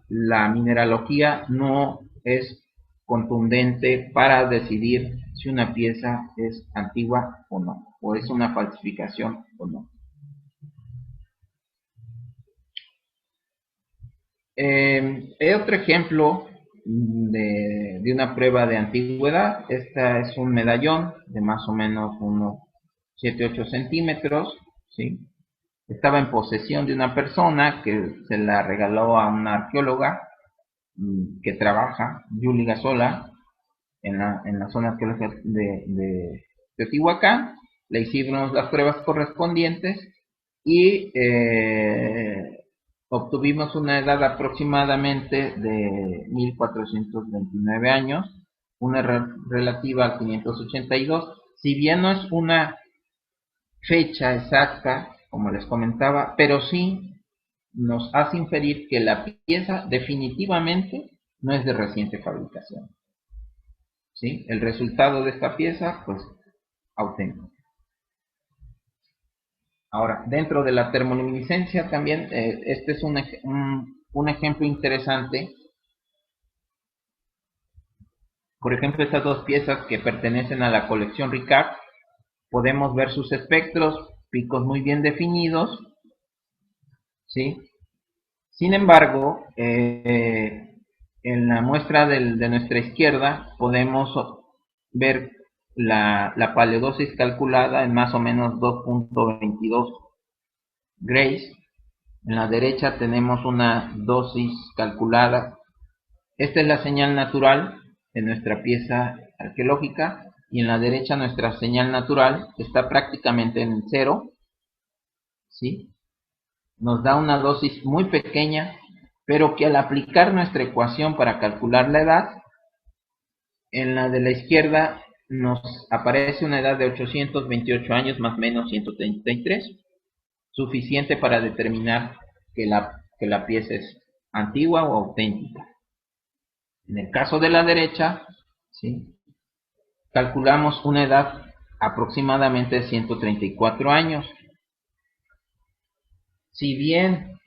la mineralogía no es contundente para decidir si una pieza es antigua o no, o es una falsificación o no. Otro ejemplo de una prueba de antigüedad. Esta es un medallón de más o menos unos 7-8 centímetros, ¿sí? Estaba en posesión de una persona que se la regaló a una arqueóloga que trabaja, Julie Gazola, en la zona arqueológica de Teotihuacán. Le hicimos las pruebas correspondientes y obtuvimos una edad aproximadamente de 1429 años, una relativa al 582. Si bien no es una fecha exacta, como les comentaba, pero sí nos hace inferir que la pieza definitivamente no es de reciente fabricación, ¿sí? El resultado de esta pieza, pues, auténtico. Ahora, dentro de la termoluminiscencia también, este es un ejemplo interesante. Por ejemplo, estas dos piezas que pertenecen a la colección Ricard, podemos ver sus espectros, picos muy bien definidos, ¿sí? Sin embargo, en la muestra de nuestra izquierda podemos ver la paleodosis calculada en más o menos 2.22 grays. En la derecha tenemos una dosis calculada. Esta es la señal natural de nuestra pieza arqueológica, y en la derecha nuestra señal natural está prácticamente en cero, ¿sí? Nos da una dosis muy pequeña, pero que al aplicar nuestra ecuación para calcular la edad, en la de la izquierda nos aparece una edad de 828 años más o menos 133, suficiente para determinar que la pieza es antigua o auténtica. En el caso de la derecha, ¿sí?, calculamos una edad aproximadamente de 134 años. Si bien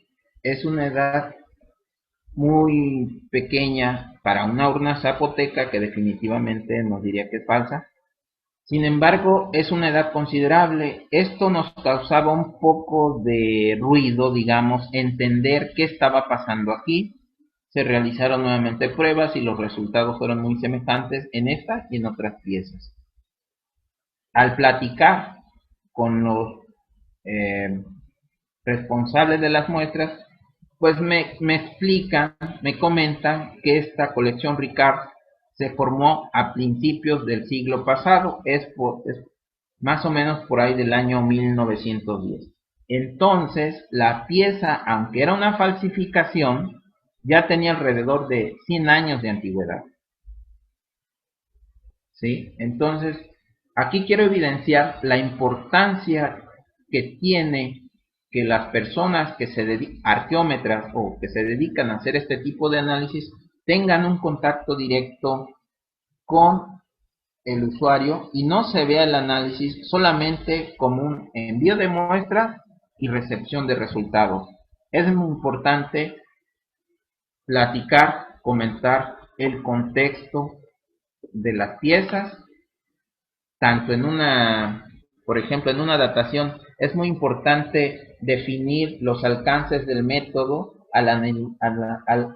es una edad muy pequeña para una urna zapoteca, que definitivamente nos diría que es falsa, sin embargo es una edad considerable. Esto nos causaba un poco de ruido, digamos, entender qué estaba pasando aquí. Se realizaron nuevamente pruebas y los resultados fueron muy semejantes en esta y en otras piezas. Al platicar con los responsables de las muestras, pues me explican, me comentan que esta colección Ricard se formó a principios del siglo pasado, es más o menos por ahí del año 1910. Entonces, la pieza, aunque era una falsificación, ya tenía alrededor de 100 años de antigüedad, ¿sí? Entonces, aquí quiero evidenciar la importancia que tiene que las personas que arqueómetras o que se dedican a hacer este tipo de análisis tengan un contacto directo con el usuario y no se vea el análisis solamente como un envío de muestras y recepción de resultados. Es muy importante platicar, comentar el contexto de las piezas, tanto en por ejemplo, en una datación es muy importante definir los alcances del método al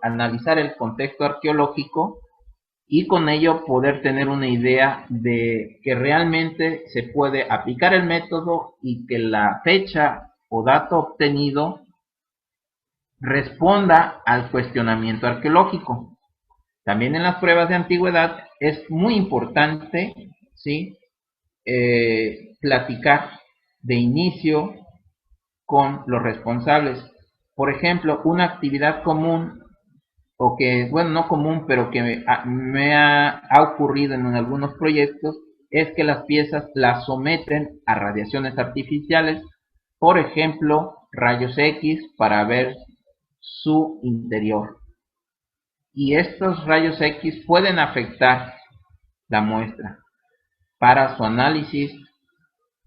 analizar el contexto arqueológico, y con ello poder tener una idea de que realmente se puede aplicar el método y que la fecha o dato obtenido responda al cuestionamiento arqueológico. También en las pruebas de antigüedad es muy importante, ¿sí?, platicar de inicio con los responsables. Por ejemplo, una actividad común, o que, bueno, no común, pero que me ha ocurrido en algunos proyectos, es que las piezas las someten a radiaciones artificiales, por ejemplo, rayos X, para ver su interior. Y estos rayos X pueden afectar la muestra para su análisis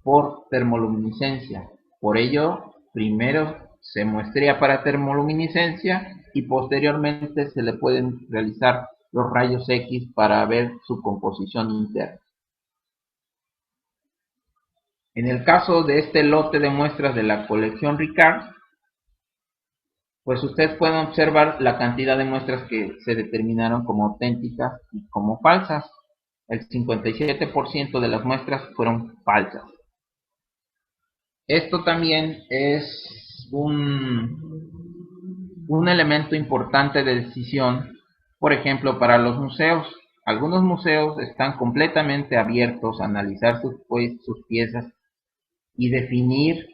por termoluminiscencia. Por ello, primero se muestrea para termoluminiscencia y posteriormente se le pueden realizar los rayos X para ver su composición interna. En el caso de este lote de muestras de la colección Ricard, pues ustedes pueden observar la cantidad de muestras que se determinaron como auténticas y como falsas. El 57% de las muestras fueron falsas. Esto también es un elemento importante de decisión, por ejemplo, para los museos. Algunos museos están completamente abiertos a analizar sus piezas y definir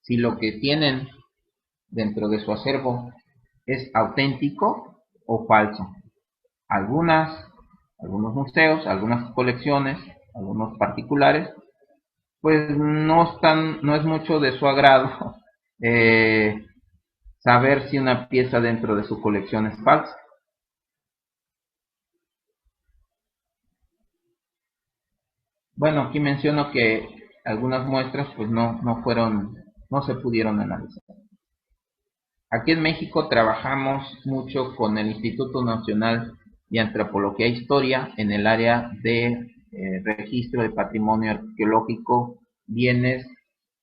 si lo que tienen dentro de su acervo es auténtico o falso. Algunos museos, algunas colecciones, algunos particulares, pues no es mucho de su agrado saber si una pieza dentro de su colección es falsa. Bueno, aquí menciono que algunas muestras pues no se pudieron analizar. Aquí en México trabajamos mucho con el Instituto Nacional de Antropología e Historia en el área de registro de patrimonio arqueológico, bienes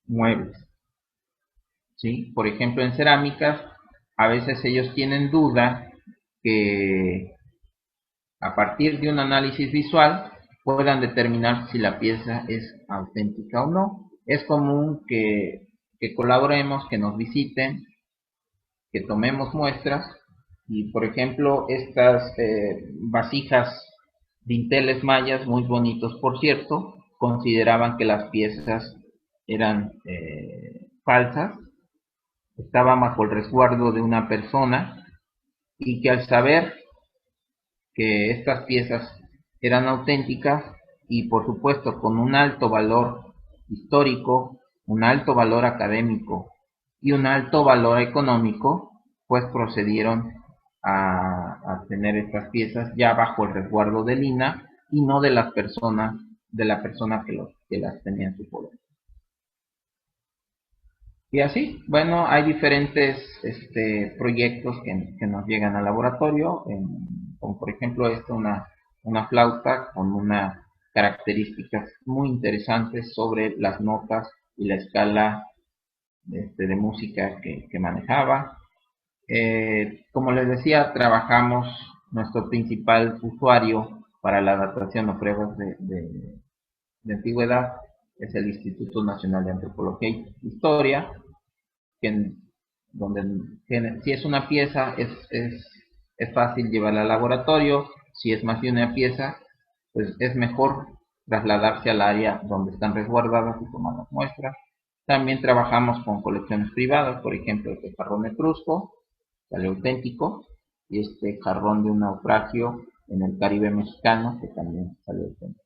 muebles. ¿Sí? Por ejemplo, en cerámicas, a veces ellos tienen duda que a partir de un análisis visual puedan determinar si la pieza es auténtica o no. Es común que colaboremos, que nos visiten, que tomemos muestras y, por ejemplo, estas vasijas dinteles mayas, muy bonitos por cierto, consideraban que las piezas eran falsas, estaban bajo el resguardo de una persona y que al saber que estas piezas eran auténticas y por supuesto con un alto valor histórico, un alto valor académico y un alto valor económico, pues procedieron a tener estas piezas ya bajo el resguardo del INAH y no de la persona que las tenía en su poder. Y así, bueno, hay diferentes proyectos que nos llegan al laboratorio, como por ejemplo una flauta con unas características muy interesantes sobre las notas y la escala de música que manejaba. Como les decía, trabajamos nuestro principal usuario para la datación o pruebas de antigüedad, es el Instituto Nacional de Antropología e Historia, donde si es una pieza es fácil llevarla al laboratorio, si es más de una pieza, pues es mejor trasladarse al área donde están resguardadas y tomar las muestras. También trabajamos con colecciones privadas, por ejemplo, este jarrón etrusco, sale auténtico, y este jarrón de un naufragio en el Caribe mexicano, que también sale auténtico.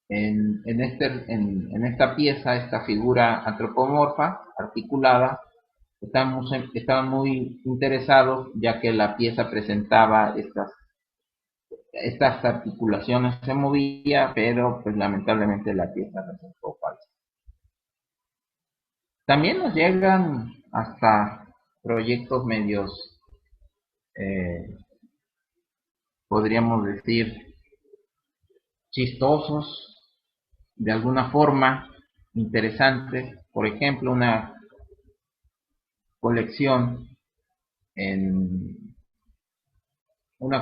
En esta pieza, esta figura antropomorfa, articulada, estaban muy interesados ya que la pieza presentaba estas articulaciones, se movía, pero pues lamentablemente la pieza resultó falsa. También nos llegan hasta proyectos medios, podríamos decir, chistosos, de alguna forma, interesantes. Por ejemplo, una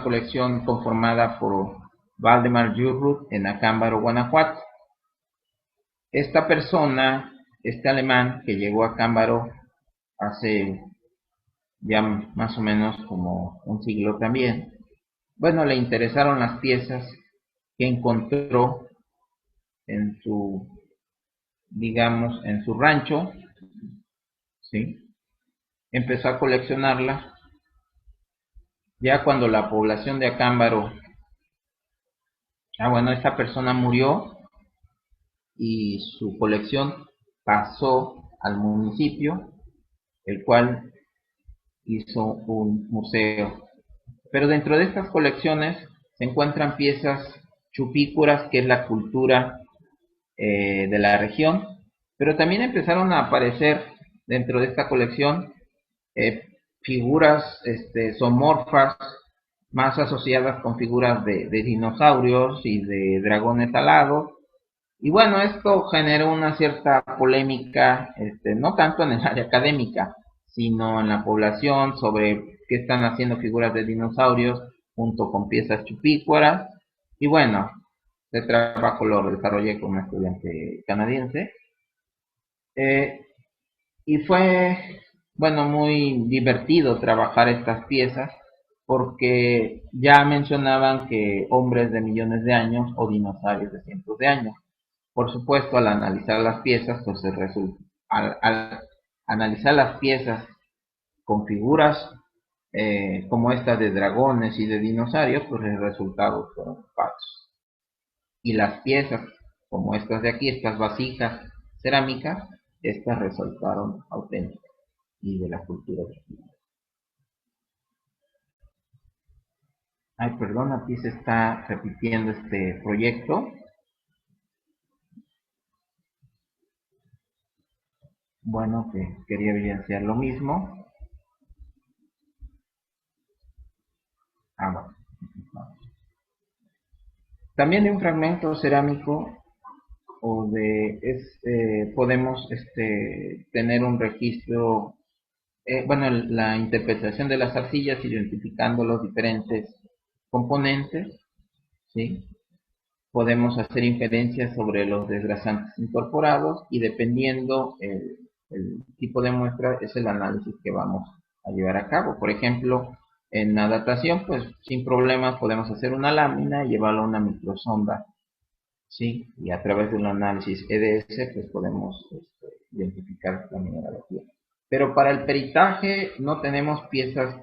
colección conformada por Valdemar Jurruth en Acámbaro, Guanajuato. Esta persona, este alemán que llegó a Acámbaro hace ya más o menos como un siglo también, bueno, le interesaron las piezas que encontró en su, digamos, en su rancho, ¿sí? Empezó a coleccionarlas. Ya cuando la población de Acámbaro, bueno, esta persona murió y su colección pasó al municipio, el cual hizo un museo. Pero dentro de estas colecciones se encuentran piezas chupícuras, que es la cultura de la región, pero también empezaron a aparecer dentro de esta colección figuras zoomorfas más asociadas con figuras de dinosaurios y de dragones alados. Y bueno, esto generó una cierta polémica, no tanto en el área académica, sino en la población sobre qué están haciendo figuras de dinosaurios junto con piezas chupícuaras. Y bueno, este trabajo lo desarrollé con un estudiante canadiense. Y fue, bueno, muy divertido trabajar estas piezas porque ya mencionaban que hombres de millones de años o dinosaurios de cientos de años. Por supuesto, al analizar las piezas, pues al analizar las piezas con figuras como estas de dragones y de dinosaurios, pues el resultado fueron falsos. Y las piezas como estas de aquí, estas vasijas cerámicas, estas resultaron auténticas y de la cultura original. Ay, perdón, aquí se está repitiendo este proyecto. Bueno, que quería evidenciar lo mismo. Bueno. También de un fragmento cerámico podemos tener un registro, bueno, la interpretación de las arcillas identificando los diferentes componentes, ¿sí? Podemos hacer inferencias sobre los desgrasantes incorporados y dependiendo el tipo de muestra es el análisis que vamos a llevar a cabo. Por ejemplo, en la datación, pues sin problemas podemos hacer una lámina y llevarla a una microsonda, ¿sí? Y a través de un análisis EDS, pues podemos identificar la mineralogía. Pero para el peritaje no tenemos piezas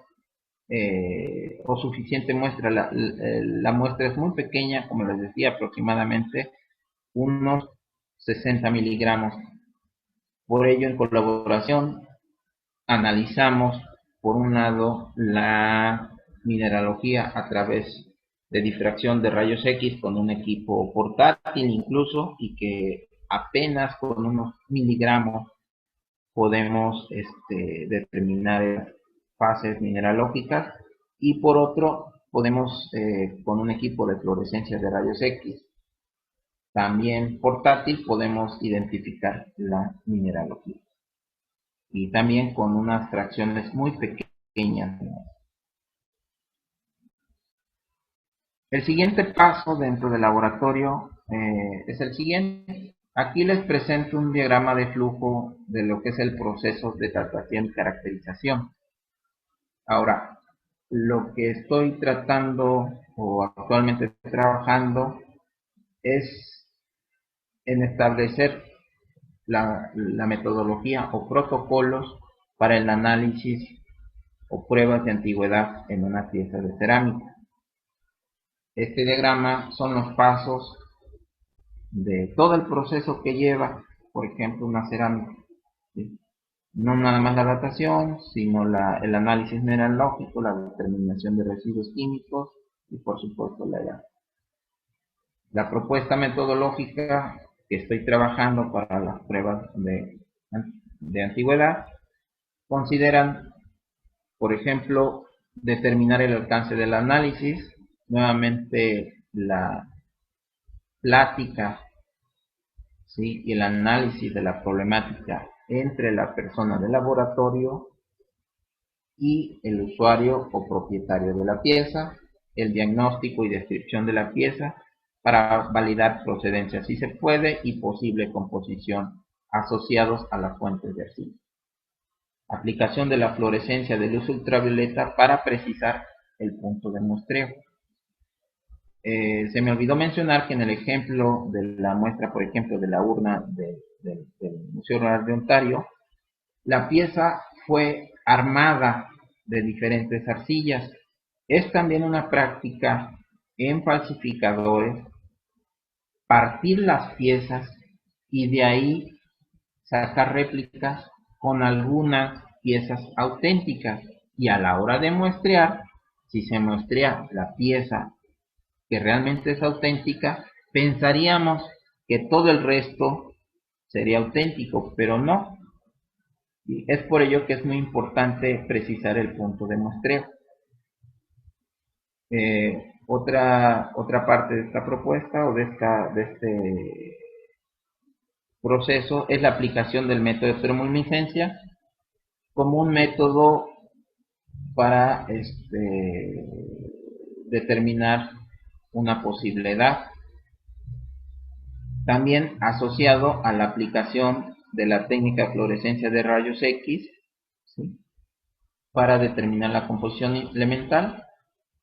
o suficiente muestra. La muestra es muy pequeña, como les decía, aproximadamente unos 60 miligramos. Por ello, en colaboración, analizamos, por un lado, la mineralogía a través de difracción de rayos X con un equipo portátil incluso, y que apenas con unos miligramos podemos determinar fases mineralógicas, y por otro podemos con un equipo de fluorescencia de rayos X también portátil podemos identificar la mineralogía y también con unas fracciones muy pequeñas. El siguiente paso dentro del laboratorio es el siguiente. Aquí les presento un diagrama de flujo de lo que es el proceso de datación y caracterización. Ahora, lo que estoy tratando o actualmente trabajando es en establecer la metodología o protocolos para el análisis o pruebas de antigüedad en una pieza de cerámica. Este diagrama son los pasos de todo el proceso que lleva, por ejemplo, una cerámica, ¿sí? No nada más la datación, sino el análisis mineralógico, la determinación de residuos químicos y por supuesto la edad. La propuesta metodológica que estoy trabajando para las pruebas de antigüedad consideran, por ejemplo, determinar el alcance del análisis, nuevamente la plática, ¿sí? Y el análisis de la problemática entre la persona del laboratorio y el usuario o propietario de la pieza, el diagnóstico y descripción de la pieza para validar procedencia si se puede y posible composición asociados a las fuentes de arcilla. Aplicación de la fluorescencia de luz ultravioleta para precisar el punto de muestreo. Se me olvidó mencionar que en el ejemplo de la muestra, por ejemplo, de la urna del Museo Rural de Ontario, la pieza fue armada de diferentes arcillas. Es también una práctica en falsificadores partir las piezas y de ahí sacar réplicas con algunas piezas auténticas, y a la hora de muestrear, si se muestrea la pieza que realmente es auténtica, pensaríamos que todo el resto sería auténtico, pero no. Es por ello que es muy importante precisar el punto de muestreo. Otra parte de esta propuesta o de este proceso es la aplicación del método de termoluminiscencia como un método para determinar una posible edad, también asociado a la aplicación de la técnica de fluorescencia de rayos X, ¿sí?, para determinar la composición elemental,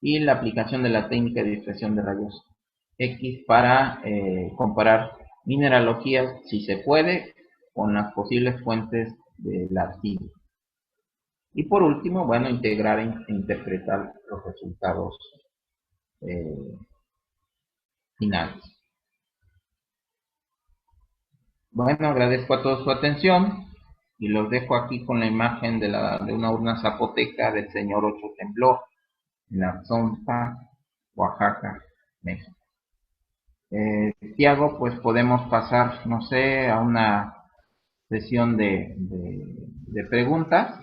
y la aplicación de la técnica de difracción de rayos X para comparar mineralogías, si se puede, con las posibles fuentes de la arcilla. Y por último, bueno, integrar e interpretar los resultados finales. Bueno, agradezco a todos su atención y los dejo aquí con la imagen de una urna zapoteca del señor Ocho Temblor en la Zonta, Oaxaca, México. Tiago, pues podemos pasar, no sé, a una sesión de preguntas.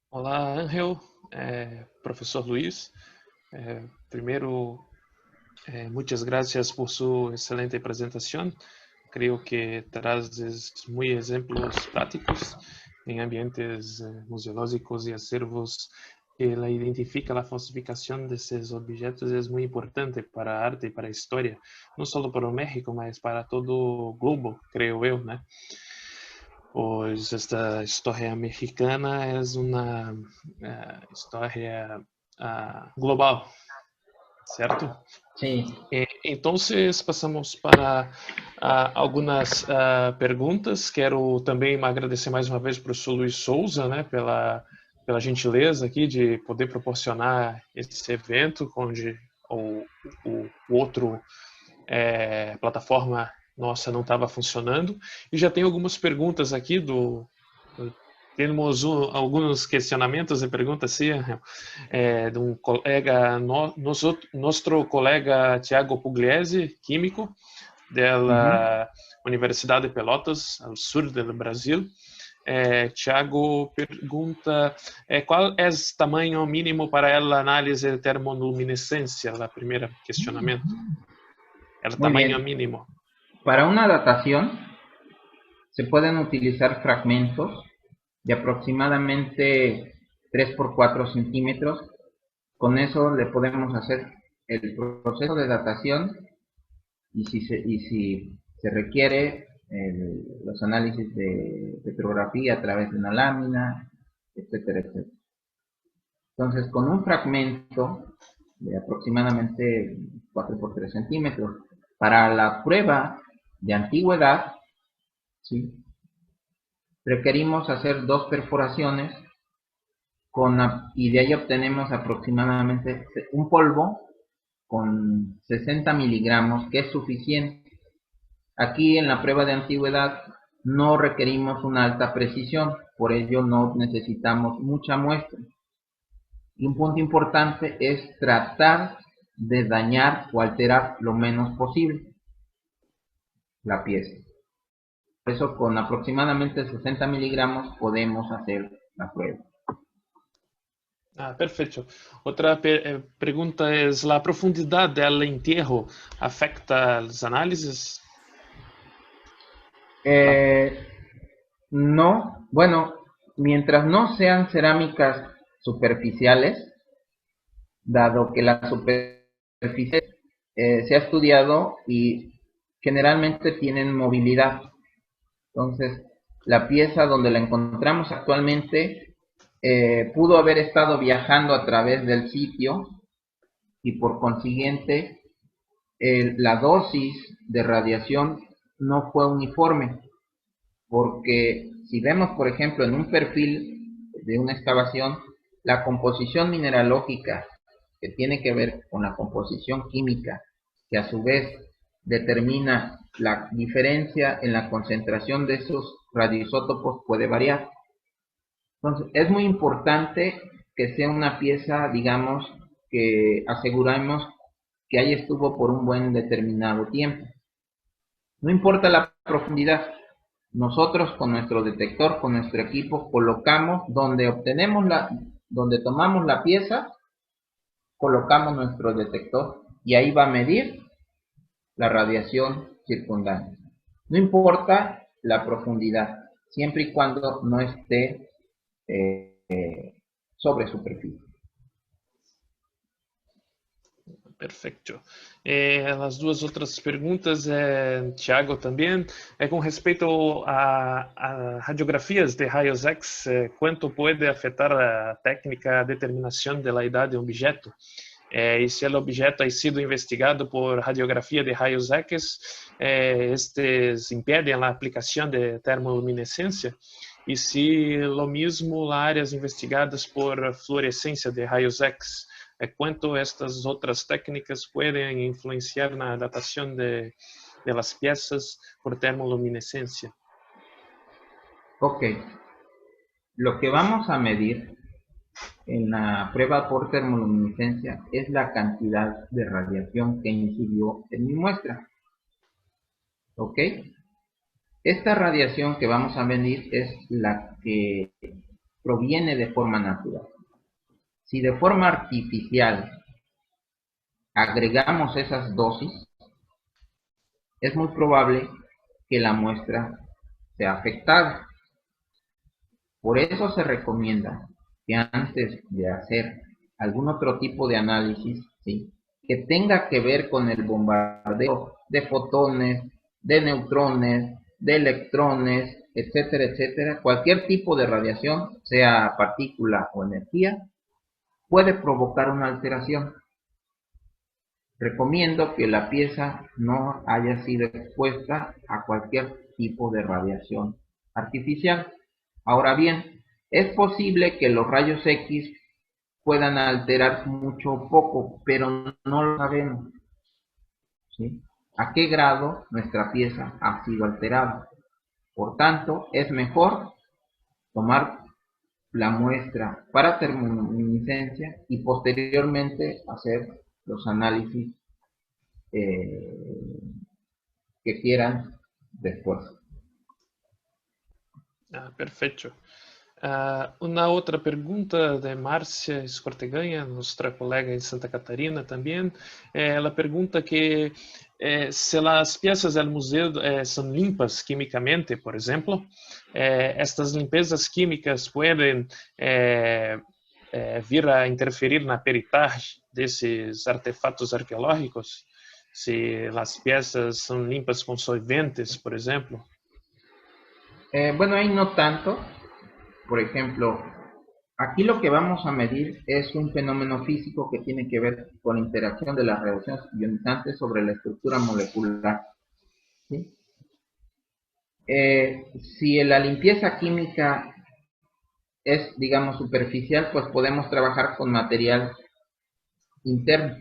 Olá, Ángel, professor Luiz. Primeiro, muitas gracias por sua excelente apresentação. Creio que trazes muito exemplos práticos em ambientes museológicos e acervos que ela identifica a falsificação desses objetos é muito importante para a arte e para a história, não só para o México, mas para todo o globo, creio eu, né? Pois esta história mexicana é uma história global, certo? Sim. Então, passamos para algumas perguntas. Quero também agradecer mais uma vez para o professor Luiz Souza, né, pela gentileza aqui de poder proporcionar esse evento, onde o outro plataforma nossa não estava funcionando. E já tem algumas perguntas aqui temos alguns questionamentos e perguntas, sim, de um colega, nosso colega Tiago Pugliese, químico, da Universidade de Pelotas, ao sul do Brasil. Tiago pergunta qual é o tamanho mínimo para a análise de termoluminescência, o primeiro questionamento. El tamaño mínimo. Para una datación se pueden utilizar fragmentos de aproximadamente 3 por 4 centímetros. Con eso le podemos hacer el proceso de datación y si se requiere los análisis de petrografía a través de una lámina, etcétera, etcétera. Entonces, con un fragmento de aproximadamente 4 por 3 centímetros, para la prueba de antigüedad, ¿sí?, requerimos hacer 2 perforaciones y de ahí obtenemos aproximadamente un polvo con 60 miligramos, que es suficiente. Aquí en la prueba de antigüedad no requerimos una alta precisión, por ello no necesitamos mucha muestra. Y un punto importante es tratar de dañar o alterar lo menos posible la pieza. Por eso con aproximadamente 60 miligramos podemos hacer la prueba. Perfeito. Outra pergunta é: a profundidade do enterro afeta as análises? No, bueno, mientras no sean cerámicas superficiales, dado que la superficie se ha estudiado y generalmente tienen movilidad. Entonces, la pieza donde la encontramos actualmente pudo haber estado viajando a través del sitio y por consiguiente la dosis de radiación no fue uniforme, porque si vemos por ejemplo en un perfil de una excavación, la composición mineralógica que tiene que ver con la composición química, que a su vez determina la diferencia en la concentración de esos radioisótopos, puede variar. Entonces es muy importante que sea una pieza, digamos, que aseguramos que ahí estuvo por un buen determinado tiempo. No importa la profundidad, nosotros con nuestro detector, con nuestro equipo, colocamos donde tomamos la pieza colocamos nuestro detector y ahí va a medir la radiación circundante. No importa la profundidad, siempre y cuando no esté sobre superficie. Perfeito. As duas outras perguntas, Tiago, também, com respeito a radiografias de raios X, quanto pode afetar a técnica de determinação da idade do objeto? E se o objeto ha sido investigado por radiografia de raios X, estes impedem a aplicação de termoluminescência? E se lo mesmo áreas investigadas por fluorescência de raios X, quanto estas outras técnicas podem influenciar na datação de las piezas por termoluminescencia? Ok, lo que vamos a medir en la prueba por termoluminescencia es la cantidad de radiación que incidió en mi muestra. Ok, esta radiación que vamos a medir es la que proviene de forma natural. Si de forma artificial agregamos esas dosis, es muy probable que la muestra sea afectada. Por eso se recomienda que antes de hacer algún otro tipo de análisis, ¿sí?, que tenga que ver con el bombardeo de fotones, de neutrones, de electrones, etcétera, etcétera, cualquier tipo de radiación, sea partícula o energía, puede provocar una alteración. Recomiendo que la pieza no haya sido expuesta a cualquier tipo de radiación artificial. Ahora bien, es posible que los rayos X puedan alterar mucho o poco, pero no lo sabemos, ¿sí?, a qué grado nuestra pieza ha sido alterada. Por tanto, es mejor tomar la muestra para termoluminescencia y posteriormente hacer los análisis que quieran después. Perfeito. Uma outra pergunta de Márcia Escorteganha, nossa colega em Santa Catarina também. Ela pergunta que se as peças do museu são limpas quimicamente, por exemplo, estas limpezas químicas podem vir a interferir na peritagem desses artefatos arqueológicos? Se as peças são limpas com solventes, por exemplo? Bueno, ahí no tanto. Por ejemplo, aquí lo que vamos a medir es un fenómeno físico que tiene que ver con la interacción de las radiaciones ionizantes sobre la estructura molecular, ¿sí? Si la limpieza química es, digamos, superficial, pues podemos trabajar con material interno.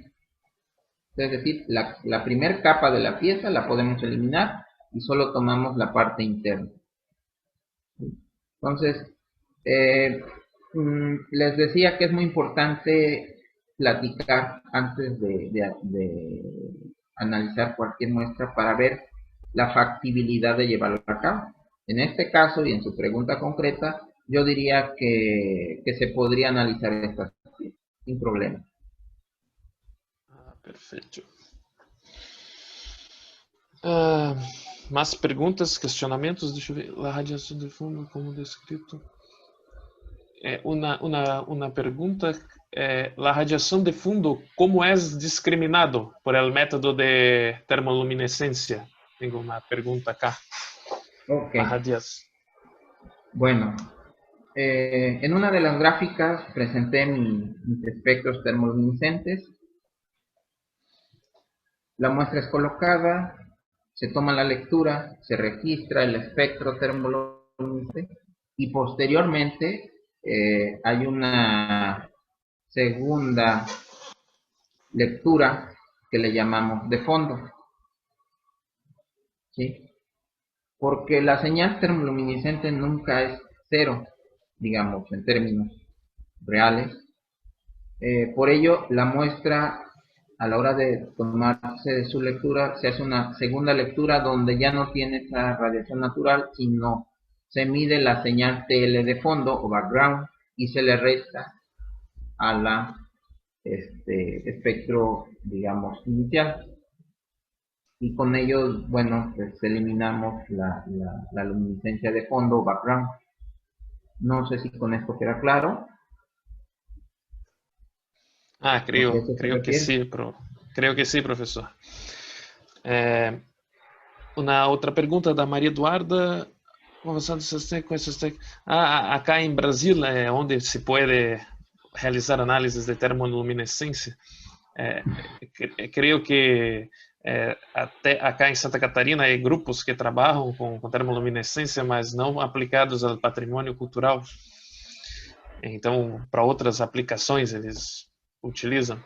Es decir, la primera capa de la pieza la podemos eliminar y solo tomamos la parte interna. Entonces, les decía que es muy importante platicar antes de analizar cualquier muestra para ver la factibilidad de llevarla a cabo. En este caso y en su pregunta concreta, yo diría que se podría analizar estas piezas sin problema. Perfeito. Mais perguntas, questionamentos? Deixa eu ver. A radiação de fundo, como descrito. Uma pergunta. A radiação de fundo, como é discriminado por el método de termoluminescencia? Tengo uma pergunta acá. Ok. La radiación. Bueno, en una de las gráficas presenté mis espectros termoluminescentes. La muestra es colocada, se toma la lectura, se registra el espectro termoluminescente y posteriormente hay una segunda lectura que le llamamos de fondo, ¿sí? Porque la señal termoluminescente nunca es cero, digamos, en términos reales. Por ello, la muestra, a la hora de tomarse de su lectura, se hace una segunda lectura donde ya no tiene esa radiación natural, sino se mide la señal TL de fondo o background y se le resta a la espectro, digamos, inicial. Y con ello, bueno, pues eliminamos la luminiscencia de fondo, background. No sé si con esto queda claro. Ah, Porque a eso se creo que refiere. sí, creo que sí, professor. Uma outra pergunta da Maria Eduarda. Conversando com esses acá em Brasil, onde se pode realizar análises de termoluminescência, creio que até acá em Santa Catarina há grupos que trabalham com termoluminescência, mas não aplicados ao patrimônio cultural. Então, para outras aplicações eles utilizam.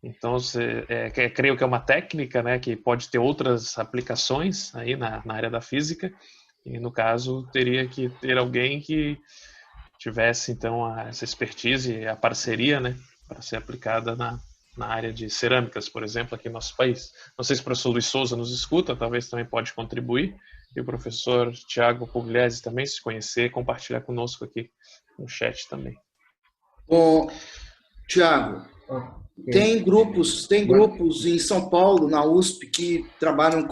Então, creio que é uma técnica, né, que pode ter outras aplicações aí na área da física. E no caso, teria que ter alguém que tivesse então essa expertise e a parceria, né, para ser aplicada na área de cerâmicas, por exemplo, aqui no nosso país. Não sei se o professor Luiz Souza nos escuta, talvez também pode contribuir. E o professor Tiago Pugliese também, se conhecer, compartilhar conosco aqui no chat também. Bom, Tiago, tem grupos em São Paulo, na USP, que trabalham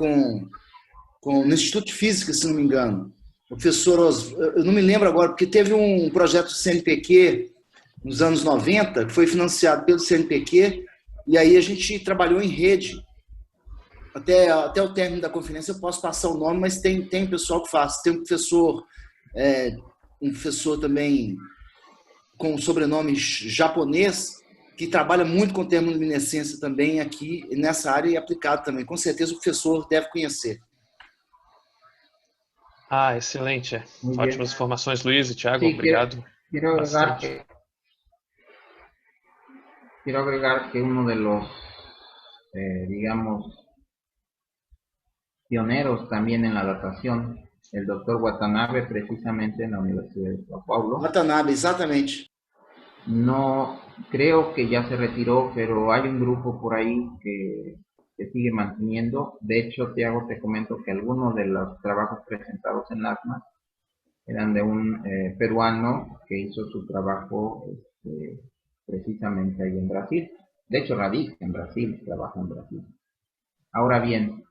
no Instituto de Física, se não me engano. Professor, eu não me lembro agora, porque teve um projeto do CNPq nos anos 90, que foi financiado pelo CNPq, e aí a gente trabalhou em rede. Até o término da conferência eu posso passar o nome, mas tem pessoal que faz. Tem um professor também com sobrenome japonês, que trabalha muito com termoluminescência também aqui nessa área e aplicado também. Com certeza o professor deve conhecer. Ah, excelente. Ótimas informações, Luiz e Thiago. Sí, obrigado. Quiero agregar que uno de los, digamos, pioneros también en la datación, el doctor Watanabe, precisamente en la Universidad de São Paulo. Watanabe, exactamente. No, creo que ya se retiró, pero hay un grupo por ahí que sigue manteniendo. De hecho, Tiago, te comento que algunos de los trabajos presentados en ASMA eran de un peruano que hizo su trabajo precisamente ahí en Brasil. De hecho, radica en Brasil, trabaja en Brasil. Ahora bien,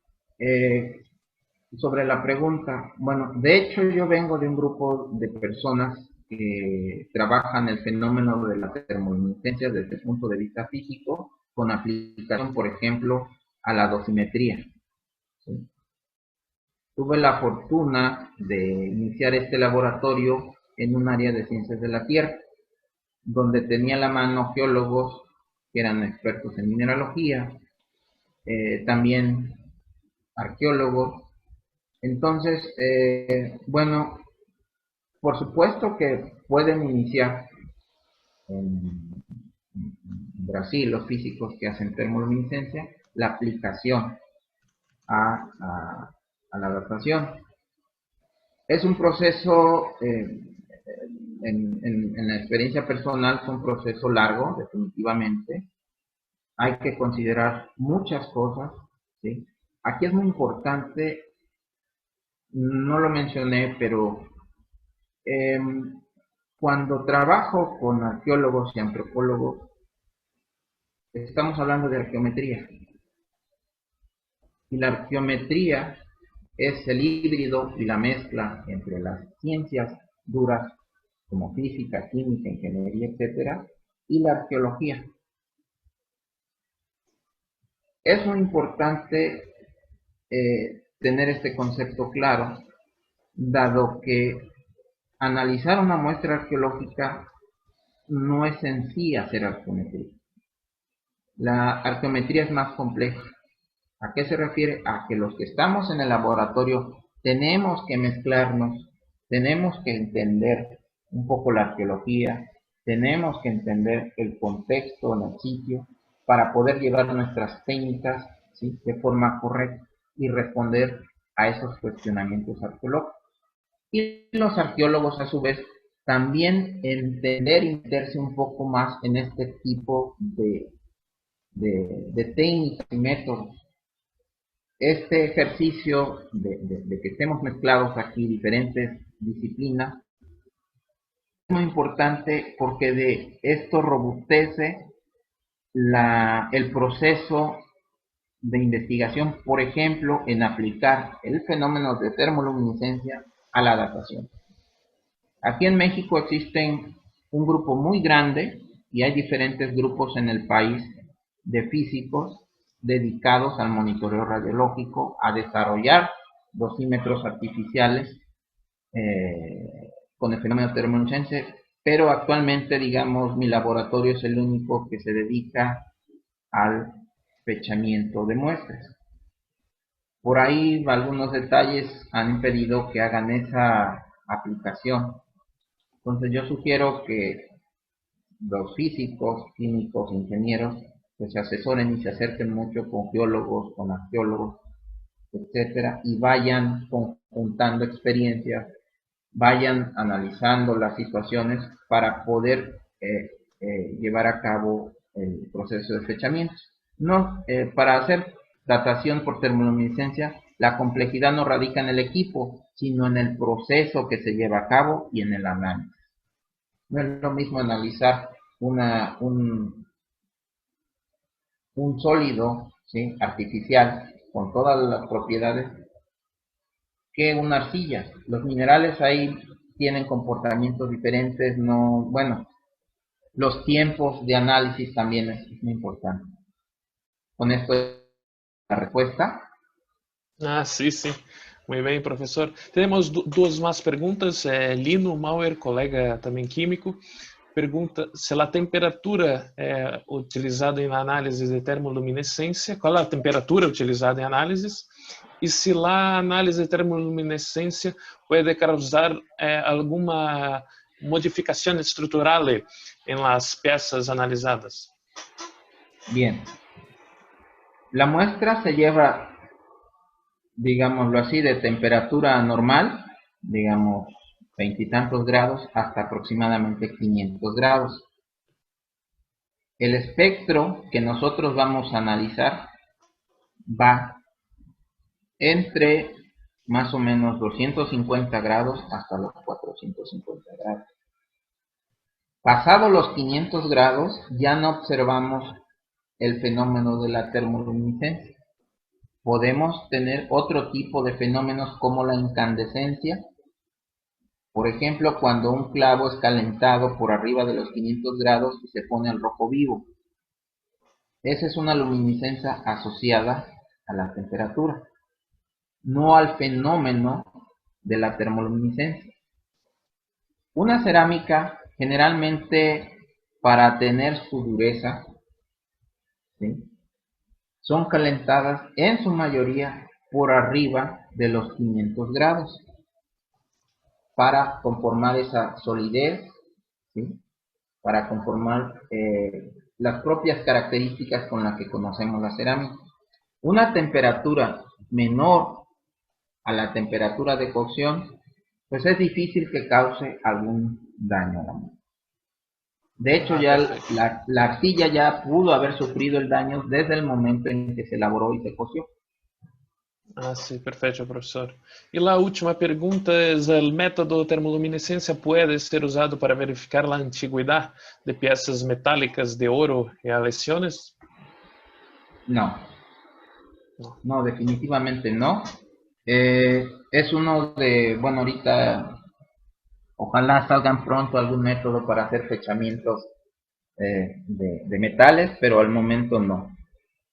sobre la pregunta, bueno, de hecho yo vengo de un grupo de personas que trabajan el fenómeno de la termoluminiscencia desde el punto de vista físico, con aplicación, por ejemplo, a la dosimetría. ¿Sí? Tuve la fortuna de iniciar este laboratorio en un área de ciencias de la Tierra, donde tenía a la mano geólogos que eran expertos en mineralogía, también arqueólogos. Entonces, bueno, por supuesto que pueden iniciar en Brasil los físicos que hacen termoluminiscencia la aplicación a la datación. Es un proceso, en la experiencia personal, es un proceso largo, definitivamente. Hay que considerar muchas cosas, ¿sí? Aquí es muy importante, no lo mencioné, pero cuando trabajo con arqueólogos y antropólogos, estamos hablando de arqueometría. Y la arqueometría es el híbrido y la mezcla entre las ciencias duras como física, química, ingeniería, etcétera, y la arqueología. Es muy importante tener este concepto claro, dado que analizar una muestra arqueológica no es en sí hacer arqueometría. La arqueometría es más compleja. ¿A qué se refiere? A que los que estamos en el laboratorio tenemos que mezclarnos, tenemos que entender un poco la arqueología, tenemos que entender el contexto en el sitio para poder llevar nuestras técnicas, ¿sí?, de forma correcta y responder a esos cuestionamientos arqueológicos. Y los arqueólogos, a su vez, también entender y meterse un poco más en este tipo de técnicas y métodos. Este ejercicio de que estemos mezclados aquí diferentes disciplinas es muy importante porque de esto robustece el proceso de investigación, por ejemplo, en aplicar el fenómeno de termoluminiscencia a la datación. Aquí en México existen un grupo muy grande y hay diferentes grupos en el país de físicos dedicados al monitoreo radiológico, a desarrollar dosímetros artificiales con el fenómeno termoluminiscencia, pero actualmente, digamos, mi laboratorio es el único que se dedica al fechamiento de muestras. Por ahí algunos detalles han impedido que hagan esa aplicación. Entonces yo sugiero que los físicos, químicos, ingenieros, pues se asesoren y se acerquen mucho con geólogos, con arqueólogos, etcétera, y vayan conjuntando experiencias, vayan analizando las situaciones para poder llevar a cabo el proceso de fechamiento. No, para hacer datación por termoluminiscencia, la complejidad no radica en el equipo, sino en el proceso que se lleva a cabo y en el análisis. No es lo mismo analizar un sólido, ¿sí?, artificial con todas las propiedades que una arcilla. Los minerales ahí tienen comportamientos diferentes, no, bueno, los tiempos de análisis también es muy importante. Con esto la respuesta. Ah, sim, sim. Muito bem, professor. Temos duas mais perguntas. Lino Mauer, colega também químico, pergunta se a temperatura utilizada em análise de termoluminescência, qual é a temperatura utilizada em análises, e se a análise de termoluminescência pode causar alguma modificação estrutural em las peças analisadas. Bien. La muestra se lleva, digámoslo así, de temperatura normal, digamos 20 y tantos grados, hasta aproximadamente 500 grados. El espectro que nosotros vamos a analizar va entre más o menos 250 grados hasta los 450 grados. Pasados los 500 grados, ya no observamos el fenómeno de la termoluminiscencia. Podemos tener otro tipo de fenómenos como la incandescencia. Por ejemplo, cuando un clavo es calentado por arriba de los 500 grados y se pone al rojo vivo. Esa es una luminiscencia asociada a la temperatura, no al fenómeno de la termoluminiscencia. Una cerámica, generalmente para tener su dureza, ¿sí?, son calentadas en su mayoría por arriba de los 500 grados para conformar esa solidez, ¿sí?, para conformar las propias características con las que conocemos la cerámica. Una temperatura menor a la temperatura de cocción, pues es difícil que cause algún daño a la muestra. De hecho, ya la arcilla ya pudo haber sufrido el daño desde el momento en que se elaboró y se coció. Ah, sim, perfeito, professor. E a última pergunta é: o método termoluminescência pode ser usado para verificar a antiguidade de peças metálicas de ouro e aleaciones? No. No, definitivamente no. Es uno de, bueno, ahorita ojalá salgan pronto algún método para hacer fechamientos de metales, pero al momento no.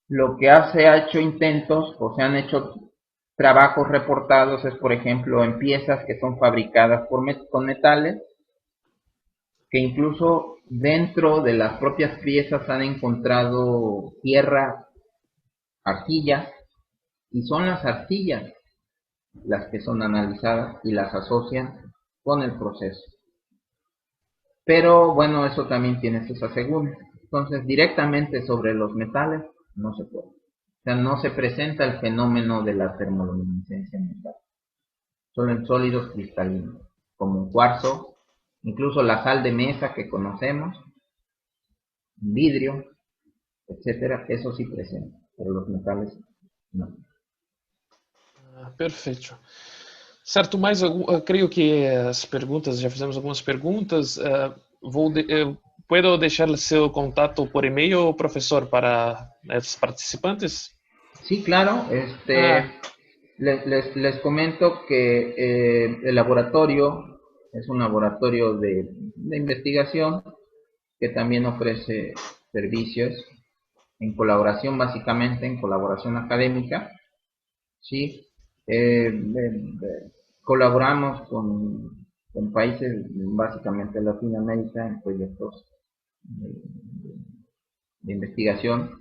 Lo que se ha hecho intentos o se han hecho trabajos reportados es, por ejemplo, en piezas que son fabricadas con metales, que incluso dentro de las propias piezas han encontrado tierra, arcillas, y son las arcillas las que son analizadas y las asocian con el proceso. Pero bueno, eso también tiene sus asegúnes. Entonces, directamente sobre los metales no se puede. O sea, no se presenta el fenómeno de la termoluminiscencia en metal. Solo en sólidos cristalinos, como un cuarzo, incluso la sal de mesa que conocemos, vidrio, etcétera, eso sí presenta, pero los metales no. Ah, perfeito. Certo, mais creio que as perguntas, já fizemos algumas perguntas. ¿puedo dejar su contacto por email, profesor, para los participantes? Sí, claro. Ah, Les comento que el laboratorio es un laboratorio de investigación que también ofrece servicios en colaboración, básicamente en colaboración académica, ¿sí? Colaboramos con países básicamente de Latinoamérica en proyectos de investigación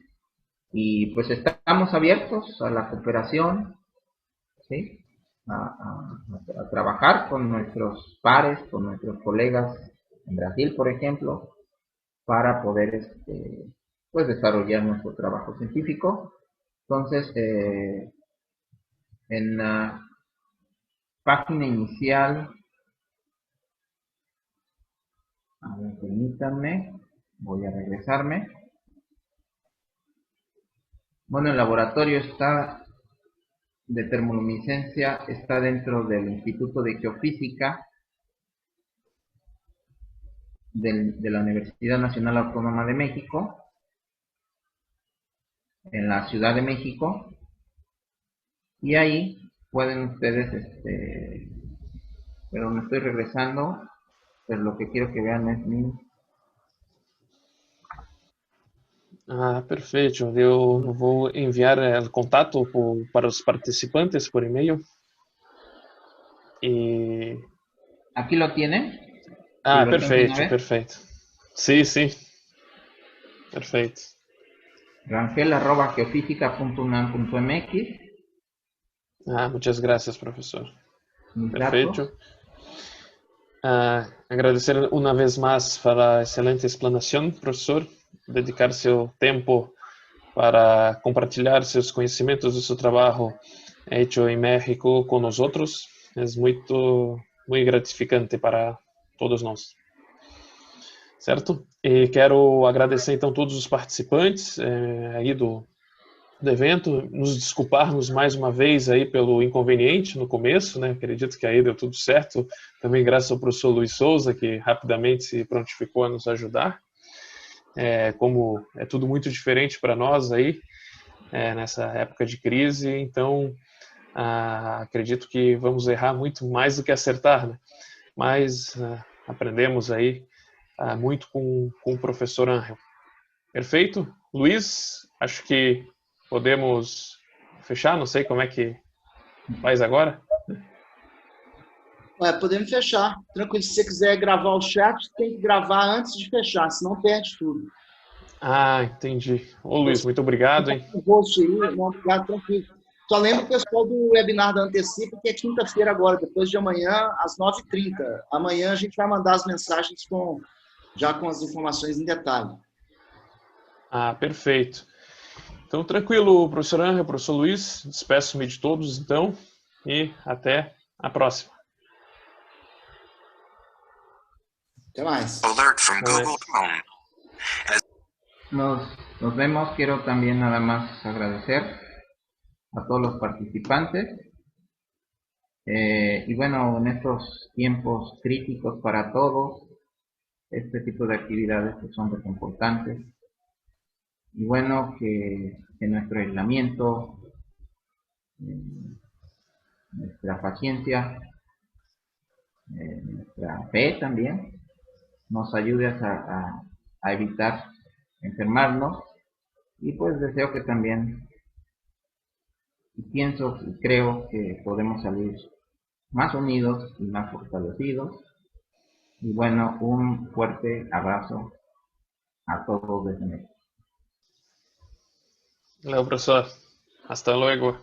y pues estamos abiertos a la cooperación, ¿sí? A trabajar con nuestros pares, con nuestros colegas en Brasil, por ejemplo, para poder pues desarrollar nuestro trabajo científico. Entonces, en la página inicial, a ver, permítanme, voy a regresarme. Bueno, el laboratorio de termoluminiscencia está dentro del Instituto de Geofísica de la Universidad Nacional Autónoma de México, en la Ciudad de México, y ahí pueden ustedes, pero me estoy regresando, pero lo que quiero que vean es mi... perfeito. Eu vou enviar o contato para os participantes por e-mail. E... Aquí lo tienen, si lo alcanzan a perfeito, ver, perfeito. Sim, sim. Perfeito. rangel@geofísica.unam.mx, Muitas graças, professor. mis datos. Perfeito. Agradecer uma vez mais pela excelente explanação, professor. Dedicar seu tempo para compartilhar seus conhecimentos do seu trabalho hecho em México com nós outros. É muito gratificante para todos nós. Certo? E quero agradecer então todos os participantes aí do evento, nos desculparmos mais uma vez aí pelo inconveniente no começo, né? Acredito que aí deu tudo certo, também graças ao professor Luiz Souza, que rapidamente se prontificou a nos ajudar. Como é tudo muito diferente para nós aí, nessa época de crise, então acredito que vamos errar muito mais do que acertar, né? Mas aprendemos aí muito com o professor Angel. Perfeito? Luiz, acho que podemos fechar, não sei como é que faz agora. Podemos fechar. Tranquilo, se você quiser gravar o chat, tem que gravar antes de fechar, senão perde tudo. Entendi. Ô Luiz, muito obrigado, hein? Não, obrigado, tranquilo. Só lembro o pessoal do webinar da Antecipa, que é quinta-feira agora, depois de amanhã, às 9h30. Amanhã a gente vai mandar as mensagens já com as informações em detalhe. Perfeito. Então, tranquilo, professor Angel, professor Luiz, despeço-me de todos, então, e até a próxima. Até mais. Alert from Google Chrome. Nos vemos. Quiero también nada más agradecer a todos los participantes. Y bueno, en estos tiempos críticos para todos, este tipo de actividades pues, son reconfortantes. Y bueno, que nuestro aislamiento, nuestra paciencia, nuestra fe también, nos ayude a evitar enfermarnos. Y pues deseo que también, y pienso y creo que podemos salir más unidos y más fortalecidos. Y bueno, un fuerte abrazo a todos desde México. Valeu, professor. Hasta luego.